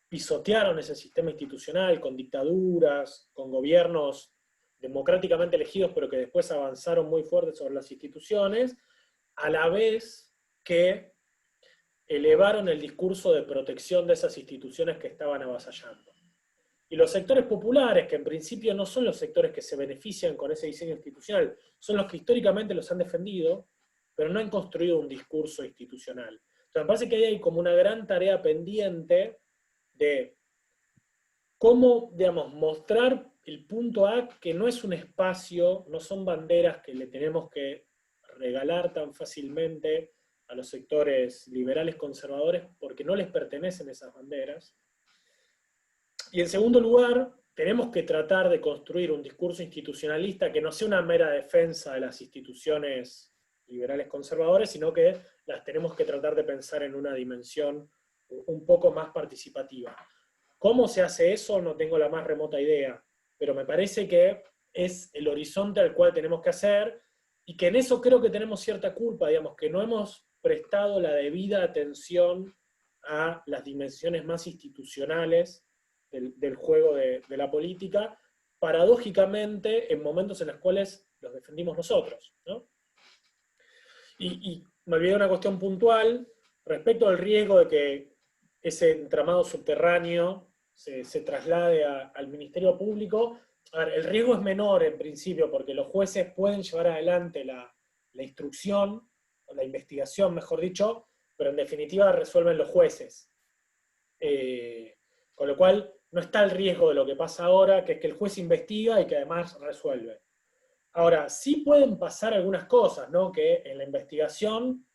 pisotearon ese sistema institucional con dictaduras, con gobiernos democráticamente elegidos, pero que después avanzaron muy fuerte sobre las instituciones, a la vez que elevaron el discurso de protección de esas instituciones que estaban avasallando. Y los sectores populares, que en principio no son los sectores que se benefician con ese diseño institucional, son los que históricamente los han defendido, pero no han construido un discurso institucional. Entonces me parece que ahí hay como una gran tarea pendiente de cómo, digamos, mostrar el punto A, que no es un espacio, no son banderas que le tenemos que regalar tan fácilmente a los sectores liberales conservadores, porque no les pertenecen esas banderas. Y en segundo lugar, tenemos que tratar de construir un discurso institucionalista que no sea una mera defensa de las instituciones liberales conservadores, sino que las tenemos que tratar de pensar en una dimensión un poco más participativa. ¿Cómo se hace eso? No tengo la más remota idea, pero me parece que es el horizonte al cual tenemos que hacer, y que en eso creo que tenemos cierta culpa, digamos, que no hemos prestado la debida atención a las dimensiones más institucionales del juego de la política, paradójicamente en momentos en los cuales los defendimos nosotros, ¿no? Y me olvidé una cuestión puntual respecto al riesgo de que ese entramado subterráneo se traslade al Ministerio Público. A ver, el riesgo es menor en principio, porque los jueces pueden llevar adelante la instrucción, o la investigación, mejor dicho, pero en definitiva resuelven los jueces. Con lo cual no está el riesgo de lo que pasa ahora, que es que el juez investiga y que además resuelve. Ahora, sí pueden pasar algunas cosas, ¿no? Que en la investigación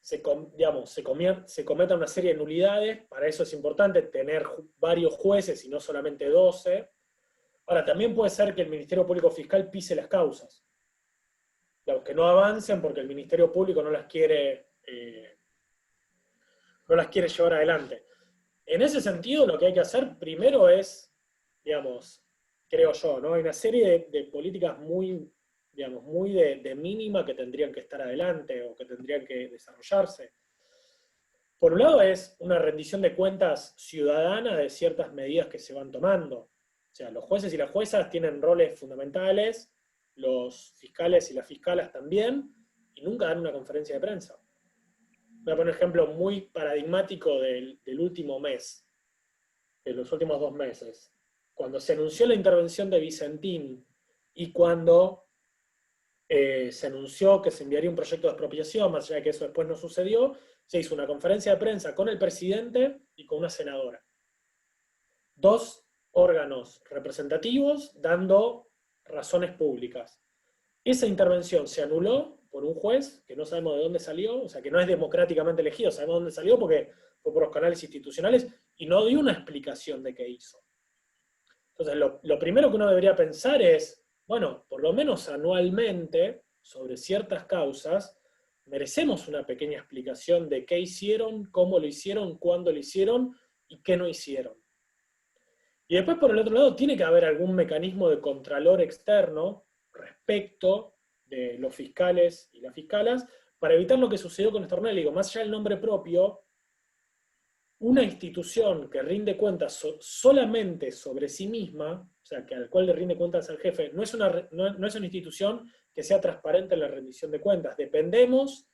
se cometa una serie de nulidades. Para eso es importante tener varios jueces y no solamente 12. Ahora, también puede ser que el Ministerio Público Fiscal pise las causas. Digamos, que no avancen porque el Ministerio Público no las quiere llevar adelante. En ese sentido, lo que hay que hacer primero es, digamos, creo yo, ¿no? Hay una serie de políticas muy de mínima que tendrían que estar adelante o que tendrían que desarrollarse. Por un lado es una rendición de cuentas ciudadana de ciertas medidas que se van tomando. O sea, los jueces y las juezas tienen roles fundamentales, los fiscales y las fiscalas también, y nunca dan una conferencia de prensa. Voy a poner un ejemplo muy paradigmático del último mes, de los últimos 2 meses. Cuando se anunció la intervención de Vicentín y cuando se anunció que se enviaría un proyecto de expropiación, más allá de que eso después no sucedió, se hizo una conferencia de prensa con el presidente y con una senadora. 2 órganos representativos dando razones públicas. Esa intervención se anuló por un juez, que no sabemos de dónde salió, o sea, que no es democráticamente elegido, sabemos de dónde salió porque fue por los canales institucionales y no dio una explicación de qué hizo. Entonces, lo primero que uno debería pensar es, bueno, por lo menos anualmente, sobre ciertas causas, merecemos una pequeña explicación de qué hicieron, cómo lo hicieron, cuándo lo hicieron y qué no hicieron. Y después, por el otro lado, tiene que haber algún mecanismo de contralor externo respecto de los fiscales y las fiscalas para evitar lo que sucedió con Stornelli. Digo, más allá del nombre propio, una institución que rinde cuentas solamente sobre sí misma, o sea, que al cual le rinde cuentas al jefe, no es una institución que sea transparente en la rendición de cuentas. Dependemos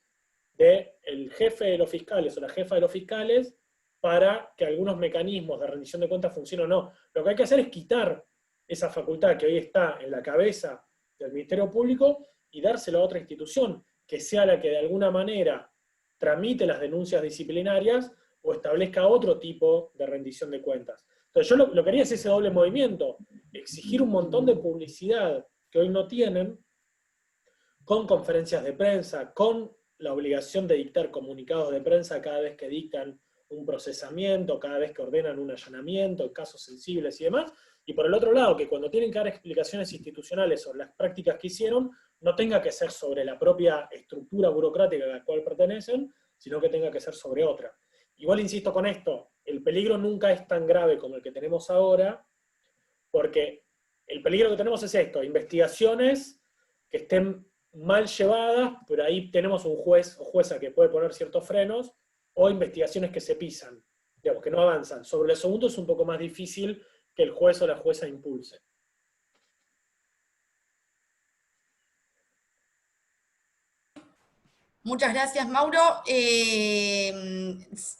del jefe de los fiscales o la jefa de los fiscales para que algunos mecanismos de rendición de cuentas funcionen o no. Lo que hay que hacer es quitar esa facultad que hoy está en la cabeza del Ministerio Público y dárselo a otra institución, que sea la que de alguna manera tramite las denuncias disciplinarias o establezca otro tipo de rendición de cuentas. Entonces yo lo que haría es ese doble movimiento, exigir un montón de publicidad que hoy no tienen, con conferencias de prensa, con la obligación de dictar comunicados de prensa cada vez que dictan un procesamiento, cada vez que ordenan un allanamiento, casos sensibles y demás, y por el otro lado, que cuando tienen que dar explicaciones institucionales sobre las prácticas que hicieron, no tenga que ser sobre la propia estructura burocrática a la cual pertenecen, sino que tenga que ser sobre otra. Igual insisto con esto, el peligro nunca es tan grave como el que tenemos ahora, porque el peligro que tenemos es esto, investigaciones que estén mal llevadas, pero ahí tenemos un juez o jueza que puede poner ciertos frenos, o investigaciones que se pisan, digamos, que no avanzan. Sobre el segundo es un poco más difícil que el juez o la jueza impulse. Muchas gracias, Mauro.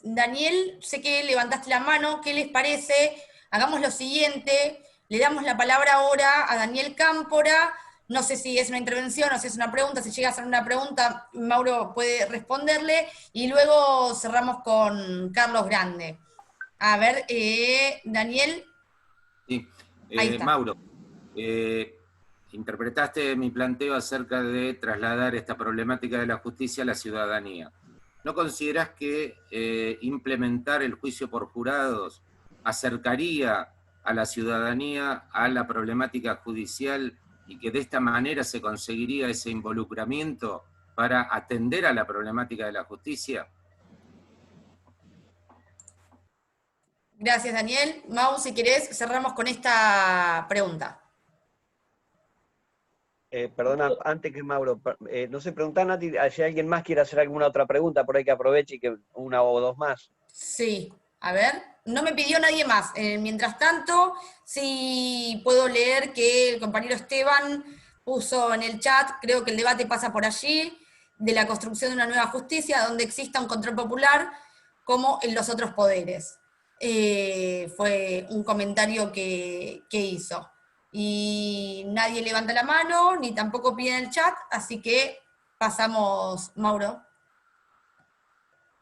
Daniel, sé que levantaste la mano, ¿qué les parece? Hagamos lo siguiente, le damos la palabra ahora a Daniel Cámpora. No sé si es una intervención o si es una pregunta, si llega a ser una pregunta, Mauro puede responderle, y luego cerramos con Carlos Grande. A ver, Daniel. Sí, Ahí está. Mauro, interpretaste mi planteo acerca de trasladar esta problemática de la justicia a la ciudadanía. ¿No considerás que implementar el juicio por jurados acercaría a la ciudadanía a la problemática judicial y que de esta manera se conseguiría ese involucramiento para atender a la problemática de la justicia? Gracias, Daniel. Mau, si querés, cerramos con esta pregunta. Perdona, antes que Mauro, no sé, preguntá, Nati, si alguien más quiere hacer alguna otra pregunta, por ahí que aproveche y que una o dos más. Sí, a ver, no me pidió nadie más. Mientras tanto, sí puedo leer que el compañero Esteban puso en el chat, creo que el debate pasa por allí, de la construcción de una nueva justicia donde exista un control popular como en los otros poderes. Fue un comentario que hizo. Y nadie levanta la mano, ni tampoco pide en el chat, así que pasamos, Mauro.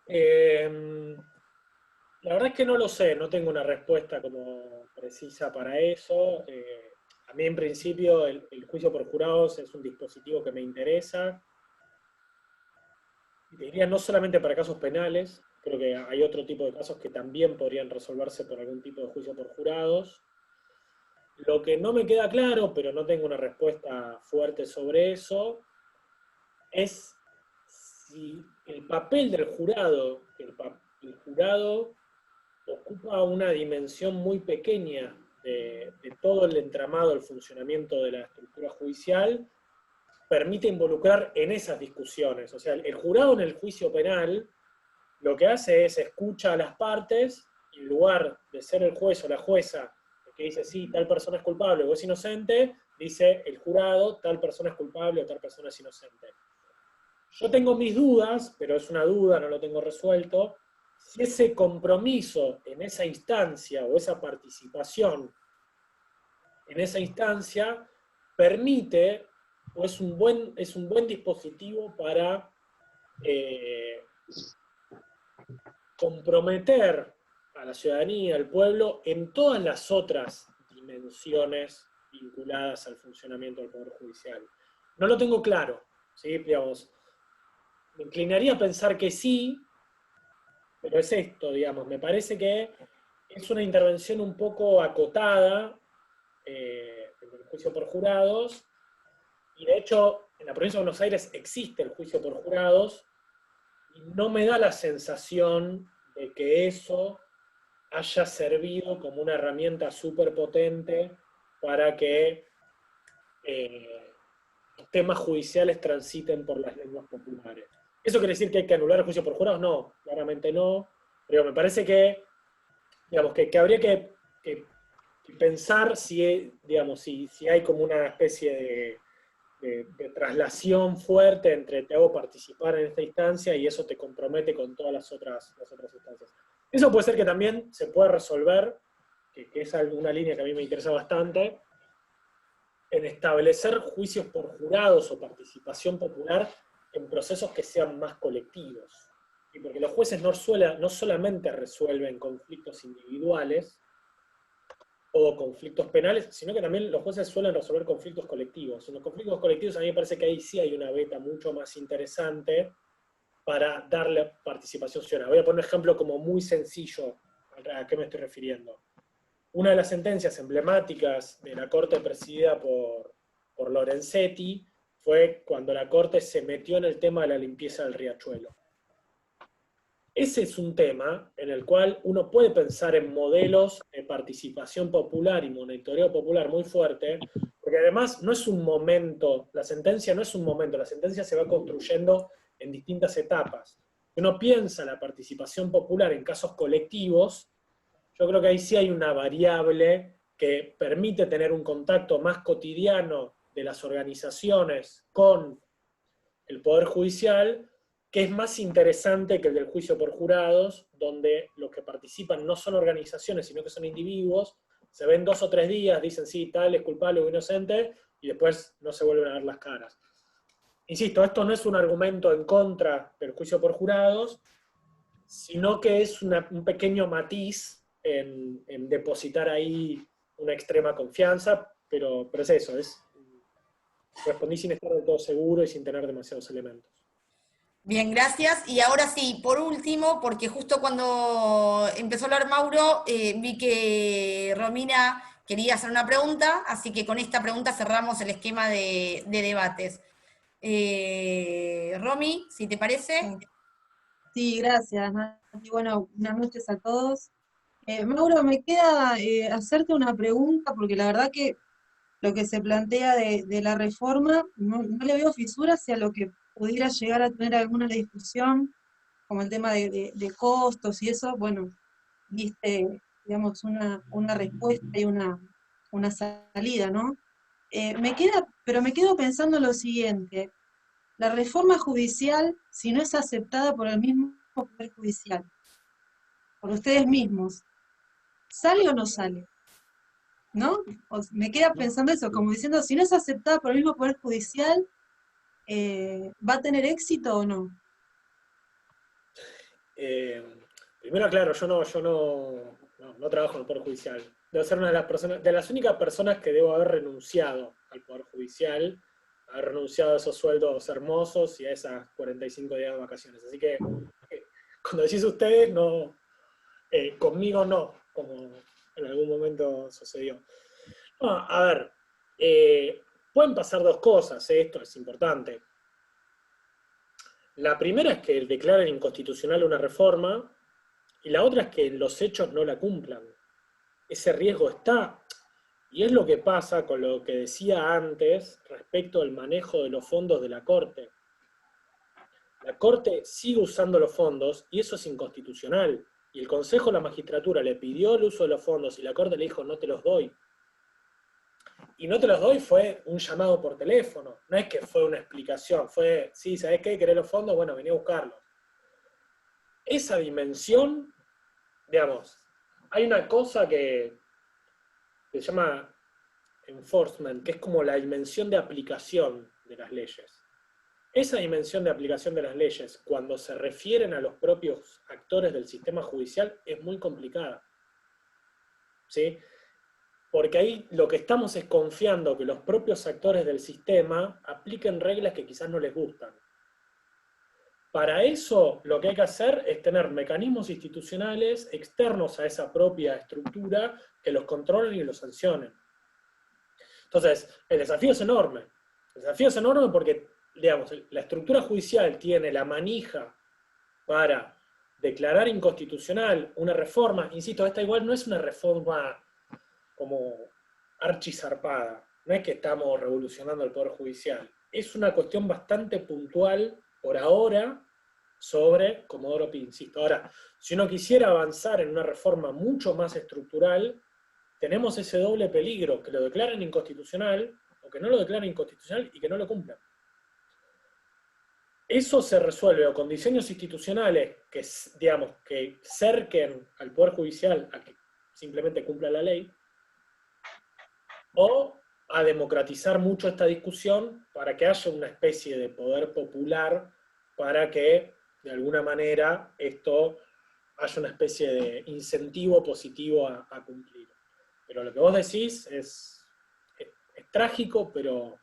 La verdad es que no lo sé, no tengo una respuesta como precisa para eso. A mí en principio el juicio por jurados es un dispositivo que me interesa. Y te diría no solamente para casos penales, creo que hay otro tipo de casos que también podrían resolverse por algún tipo de juicio por jurados. Lo que no me queda claro, pero no tengo una respuesta fuerte sobre eso, es si el papel del jurado, el jurado ocupa una dimensión muy pequeña de todo el entramado, el funcionamiento de la estructura judicial, permite involucrar en esas discusiones. O sea, el jurado en el juicio penal lo que hace es escucha a las partes, y en lugar de ser el juez o la jueza que dice, sí, tal persona es culpable o es inocente, dice el jurado, tal persona es culpable o tal persona es inocente. Yo tengo mis dudas, pero es una duda, no lo tengo resuelto, si ese compromiso en esa instancia o esa participación en esa instancia permite o es un buen dispositivo para comprometer a la ciudadanía, al pueblo, en todas las otras dimensiones vinculadas al funcionamiento del Poder Judicial. No lo tengo claro, ¿sí? Digamos, me inclinaría a pensar que sí, pero es esto, digamos, me parece que es una intervención un poco acotada en el juicio por jurados, y de hecho en la provincia de Buenos Aires existe el juicio por jurados, y no me da la sensación de que eso haya servido como una herramienta súper potente para que los temas judiciales transiten por las lenguas populares. ¿Eso quiere decir que hay que anular el juicio por jurados? No, claramente no, pero me parece que, digamos, que habría que pensar si, digamos, si hay como una especie de traslación fuerte entre te hago participar en esta instancia y eso te compromete con todas las otras instancias. Eso puede ser que también se pueda resolver, que es una línea que a mí me interesa bastante, en establecer juicios por jurados o participación popular en procesos que sean más colectivos. Y porque los jueces no solamente resuelven conflictos individuales o conflictos penales, sino que también los jueces suelen resolver conflictos colectivos. En los conflictos colectivos a mí me parece que ahí sí hay una beta mucho más interesante para darle participación ciudadana. Voy a poner un ejemplo como muy sencillo a qué me estoy refiriendo. Una de las sentencias emblemáticas de la Corte presidida por Lorenzetti fue cuando la Corte se metió en el tema de la limpieza del riachuelo. Ese es un tema en el cual uno puede pensar en modelos de participación popular y monitoreo popular muy fuerte, porque además no es un momento, la sentencia no es un momento, la sentencia se va construyendo en distintas etapas. Si uno piensa la participación popular en casos colectivos, yo creo que ahí sí hay una variable que permite tener un contacto más cotidiano de las organizaciones con el Poder Judicial, que es más interesante que el del juicio por jurados, donde los que participan no son organizaciones, sino que son individuos, se ven 2 o 3 días, dicen sí, tal es culpable o inocente, y después no se vuelven a ver las caras. Insisto, esto no es un argumento en contra del juicio por jurados, sino que es un pequeño matiz en depositar ahí una extrema confianza, pero es eso, respondí sin estar del todo seguro y sin tener demasiados elementos. Bien, gracias. Y ahora sí, por último, porque justo cuando empezó a hablar Mauro, vi que Romina quería hacer una pregunta, así que con esta pregunta cerramos el esquema de debates. Romy, si te parece. Sí, gracias, Nati. Bueno, buenas noches a todos. Mauro, me queda hacerte una pregunta, porque la verdad que lo que se plantea de la reforma, no le veo fisuras hacia lo que pudiera llegar a tener alguna discusión, como el tema de costos y eso. Bueno, viste, digamos, una respuesta y una salida, ¿no? Pero me quedo pensando lo siguiente: la reforma judicial, si no es aceptada por el mismo Poder Judicial, por ustedes mismos, ¿sale o no sale? ¿No? Me queda pensando eso, como diciendo, si no es aceptada por el mismo Poder Judicial, ¿va a tener éxito o no? Primero aclaro, yo no trabajo en el Poder Judicial. Debo ser una de las únicas personas que debo haber renunciado al Poder Judicial, haber renunciado a esos sueldos hermosos y a esas 45 días de vacaciones. Así que, cuando decís ustedes, no, conmigo no, como en algún momento sucedió. No, a ver, pueden pasar 2 cosas, esto es importante. La primera es que declaren inconstitucional una reforma, y la otra es que en los hechos no la cumplan. Ese riesgo está, y es lo que pasa con lo que decía antes respecto al manejo de los fondos de la Corte. La Corte sigue usando los fondos, y eso es inconstitucional. Y el Consejo de la Magistratura le pidió el uso de los fondos, y la Corte le dijo, no te los doy. Y no te los doy fue un llamado por teléfono, no es que fue una explicación, fue, sí, ¿sabés qué? ¿Querés los fondos? Bueno, vení a buscarlos. Esa dimensión, digamos, hay una cosa que se llama enforcement, que es como la dimensión de aplicación de las leyes. Esa dimensión de aplicación de las leyes, cuando se refieren a los propios actores del sistema judicial, es muy complicada. ¿Sí? Porque ahí lo que estamos es confiando que los propios actores del sistema apliquen reglas que quizás no les gustan. Para eso lo que hay que hacer es tener mecanismos institucionales externos a esa propia estructura que los controlen y los sancionen. Entonces, el desafío es enorme. El desafío es enorme porque, digamos, la estructura judicial tiene la manija para declarar inconstitucional una reforma. Insisto, esta igual no es una reforma como archizarpada. No es que estamos revolucionando el Poder Judicial. Es una cuestión bastante puntual, por ahora, sobre Comodoro Pi, insisto. Ahora, si uno quisiera avanzar en una reforma mucho más estructural, tenemos ese doble peligro, que lo declaren inconstitucional, o que no lo declaren inconstitucional y que no lo cumplan. Eso se resuelve o con diseños institucionales que, digamos, que cerquen al Poder Judicial a que simplemente cumpla la ley, o a democratizar mucho esta discusión para que haya una especie de poder popular para que, de alguna manera, esto haya una especie de incentivo positivo a cumplir. Pero lo que vos decís es trágico, pero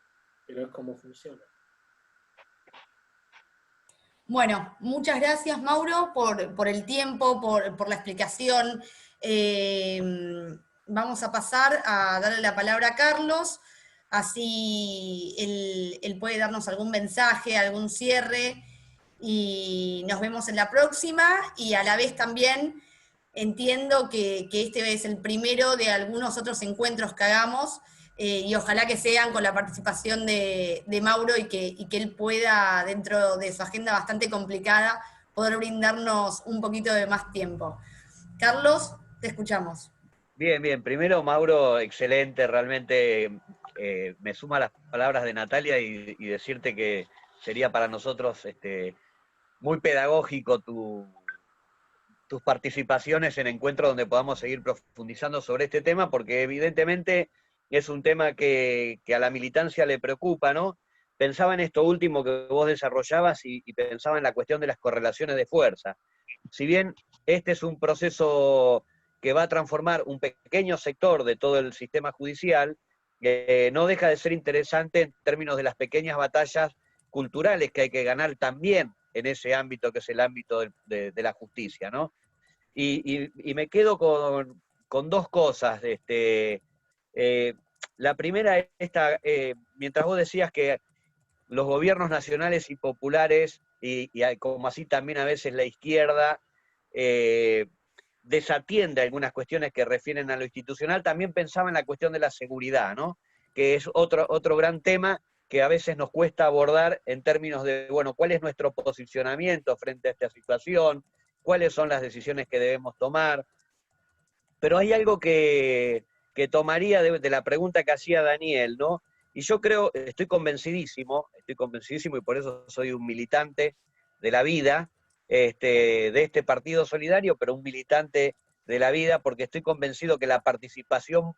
es como funciona. Bueno, muchas gracias, Mauro, por el tiempo, por la explicación. Vamos a pasar a darle la palabra a Carlos, así él puede darnos algún mensaje, algún cierre, y nos vemos en la próxima, y a la vez también entiendo que este es el primero de algunos otros encuentros que hagamos, y ojalá que sean con la participación de Mauro y que él pueda, dentro de su agenda bastante complicada, poder brindarnos un poquito de más tiempo. Carlos, te escuchamos. Bien, bien. Primero, Mauro, excelente, realmente me suma las palabras de Natalia y decirte que sería para nosotros muy pedagógico tus participaciones en encuentros donde podamos seguir profundizando sobre este tema, porque evidentemente es un tema que a la militancia le preocupa, ¿no? Pensaba en esto último que vos desarrollabas y pensaba en la cuestión de las correlaciones de fuerza. Si bien este es un proceso que va a transformar un pequeño sector de todo el sistema judicial, no deja de ser interesante en términos de las pequeñas batallas culturales que hay que ganar también en ese ámbito que es el ámbito de la justicia, ¿no? Y me quedo con dos cosas. La primera es esta, mientras vos decías que los gobiernos nacionales y populares, y como así también a veces la izquierda, desatiende algunas cuestiones que refieren a lo institucional, también pensaba en la cuestión de la seguridad, ¿no? Que es otro gran tema que a veces nos cuesta abordar en términos de, bueno, ¿cuál es nuestro posicionamiento frente a esta situación? ¿Cuáles son las decisiones que debemos tomar? Pero hay algo que tomaría de la pregunta que hacía Daniel, ¿no? Y yo creo, estoy convencidísimo y por eso soy un militante de la vida, de este Partido Solidario, pero un militante de la vida porque estoy convencido que la participación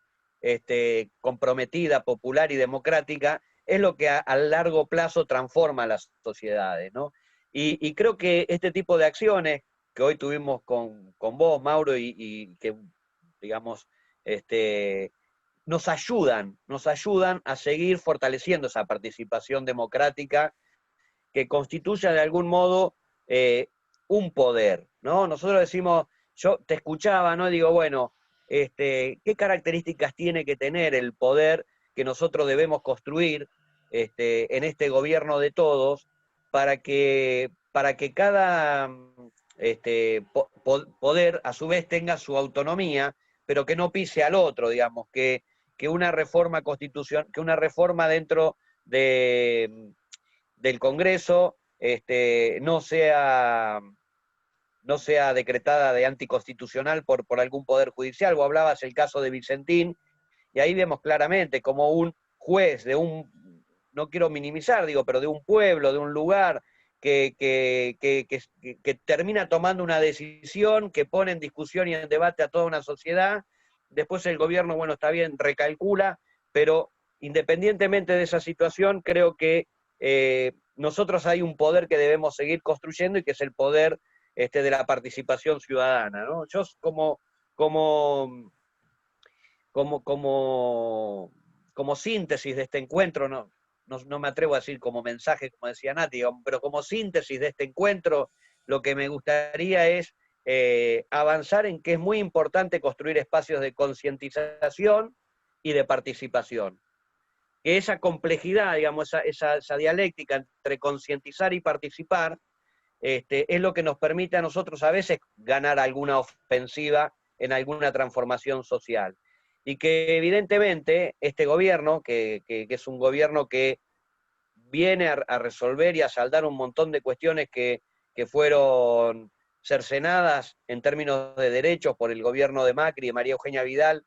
comprometida, popular y democrática es lo que a largo plazo transforma las sociedades, ¿no? Y creo que este tipo de acciones que hoy tuvimos con vos, Mauro, y que, digamos, nos ayudan a seguir fortaleciendo esa participación democrática que constituya de algún modo un poder, ¿no? Nosotros decimos, yo te escuchaba, ¿no? Digo, bueno, ¿qué características tiene que tener el poder que nosotros debemos construir en este gobierno de todos para que cada poder a su vez tenga su autonomía, pero que no pise al otro, digamos, que una reforma constitucional, que una reforma dentro del Congreso no sea decretada de anticonstitucional por algún poder judicial. Vos hablabas el caso de Vicentín, y ahí vemos claramente como un juez de no quiero minimizar, digo, pero de un pueblo, de un lugar, que termina tomando una decisión que pone en discusión y en debate a toda una sociedad. Después el gobierno, bueno, está bien, recalcula, pero independientemente de esa situación, creo que nosotros hay un poder que debemos seguir construyendo y que es el poder de la participación ciudadana, ¿no? Yo como síntesis de este encuentro, ¿no? no me atrevo a decir como mensaje, como decía Nati, pero como síntesis de este encuentro, lo que me gustaría es avanzar en que es muy importante construir espacios de concientización y de participación. Que esa complejidad, digamos, esa dialéctica entre concientizar y participar, es lo que nos permite a nosotros a veces ganar alguna ofensiva en alguna transformación social. Y que evidentemente este gobierno, que es un gobierno que viene a resolver y a saldar un montón de cuestiones que fueron cercenadas en términos de derechos por el gobierno de Macri y María Eugenia Vidal,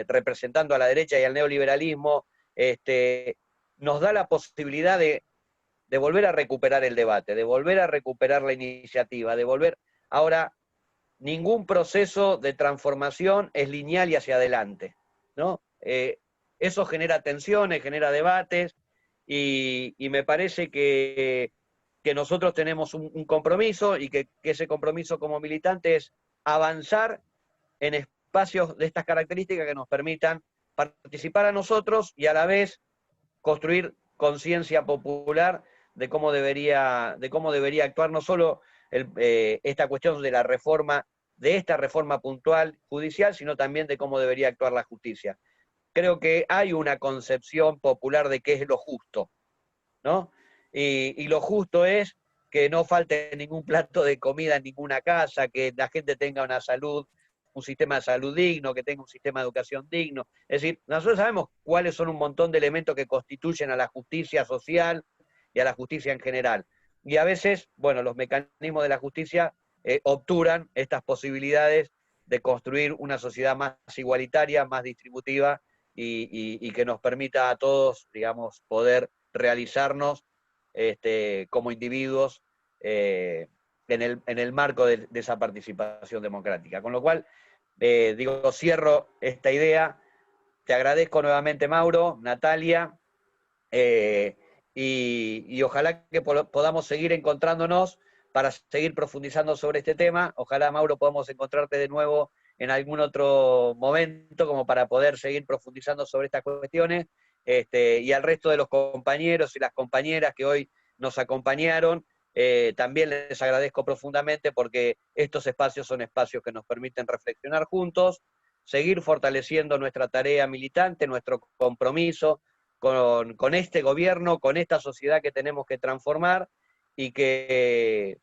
representando a la derecha y al neoliberalismo, nos da la posibilidad de volver a recuperar el debate, de volver a recuperar la iniciativa, de volver... Ahora, ningún proceso de transformación es lineal y hacia adelante, ¿no? Eso genera tensiones, genera debates, y me parece que nosotros tenemos un compromiso, y que ese compromiso como militante es avanzar en espacios de estas características que nos permitan participar a nosotros y a la vez construir conciencia popular de cómo debería actuar no solo esta cuestión de la reforma, de esta reforma puntual judicial, sino también de cómo debería actuar la justicia. Creo que hay una concepción popular de qué es lo justo, ¿no? Y lo justo es que no falte ningún plato de comida en ninguna casa, que la gente tenga una salud, un sistema de salud digno, que tenga un sistema de educación digno. Es decir, nosotros sabemos cuáles son un montón de elementos que constituyen a la justicia social y a la justicia en general. Y a veces, bueno, los mecanismos de la justicia obturan estas posibilidades de construir una sociedad más igualitaria, más distributiva, y que nos permita a todos, digamos, poder realizarnos como individuos en el marco de esa participación democrática. Con lo cual, cierro esta idea. Te agradezco nuevamente, Mauro, Natalia, y ojalá que podamos seguir encontrándonos para seguir profundizando sobre este tema. Ojalá, Mauro, podamos encontrarte de nuevo en algún otro momento como para poder seguir profundizando sobre estas cuestiones, y al resto de los compañeros y las compañeras que hoy nos acompañaron, también les agradezco profundamente, porque estos espacios son espacios que nos permiten reflexionar juntos, seguir fortaleciendo nuestra tarea militante, nuestro compromiso con este gobierno, con esta sociedad que tenemos que transformar, y que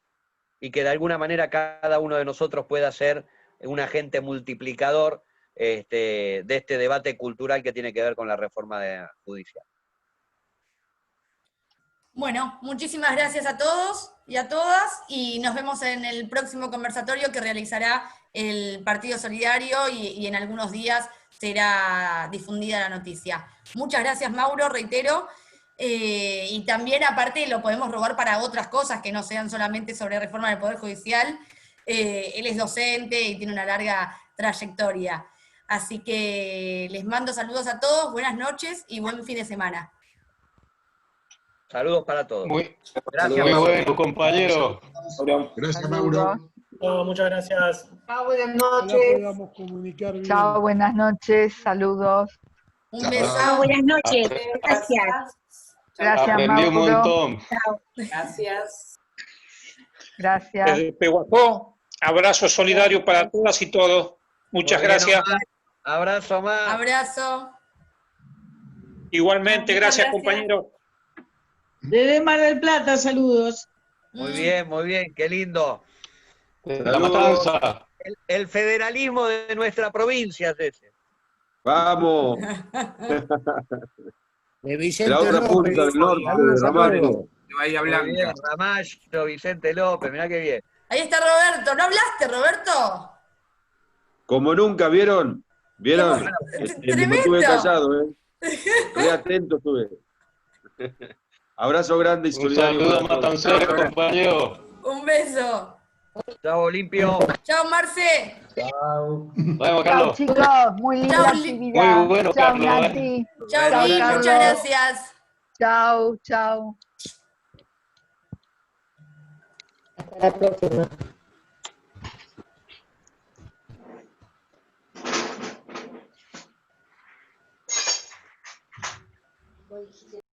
de alguna manera cada uno de nosotros pueda ser un agente multiplicador de este debate cultural que tiene que ver con la reforma judicial. Bueno, muchísimas gracias a todos y a todas, y nos vemos en el próximo conversatorio que realizará el Partido Solidario, y en algunos días será difundida la noticia. Muchas gracias, Mauro, reitero, y también aparte lo podemos robar para otras cosas que no sean solamente sobre reforma del Poder Judicial. Él es docente y tiene una larga trayectoria. Así que les mando saludos a todos, buenas noches y buen fin de semana. Saludos para todos. Gracias, muy bueno, compañero. Gracias, Mauro. No, muchas gracias. Chao, buenas noches. Chao, buenas noches, saludos. Un beso. Chao, buenas noches. Gracias. Gracias, Aprendí un Mauro. montón. Chao. Gracias. Gracias. Desde Pehuajó, abrazo solidario para todas y todos. Muchas gracias. Abrazo, más. Abrazo. Igualmente, gracias, compañero. Desde Mar del Plata, saludos. Muy bien, qué lindo. La matanza. El federalismo de nuestra provincia es ese. ¡Vamos! De Vicente La otra López. punta del norte, de Ramallo. De Bahía Muy Blanca. bien, Ramallo, Vicente López, mirá qué bien. Ahí está Roberto. ¿No hablaste, Roberto? Como nunca, ¿vieron? ¿Vieron? Tremendo. Me estuve callado, ¿eh? Re atento estuve. Abrazo grande y Un solidario. saludo para todos. matancero, compañero. Un beso. Chao, limpio. Chao, Marce. Chao. Nos vemos, Chao, Carlos. chicos, muy linda Chao, actividad. Muy bueno, Chao, Carlos, Nati. Chao, Chao, Lili, Carlos. muchas gracias. Chao, chao. Hasta la próxima.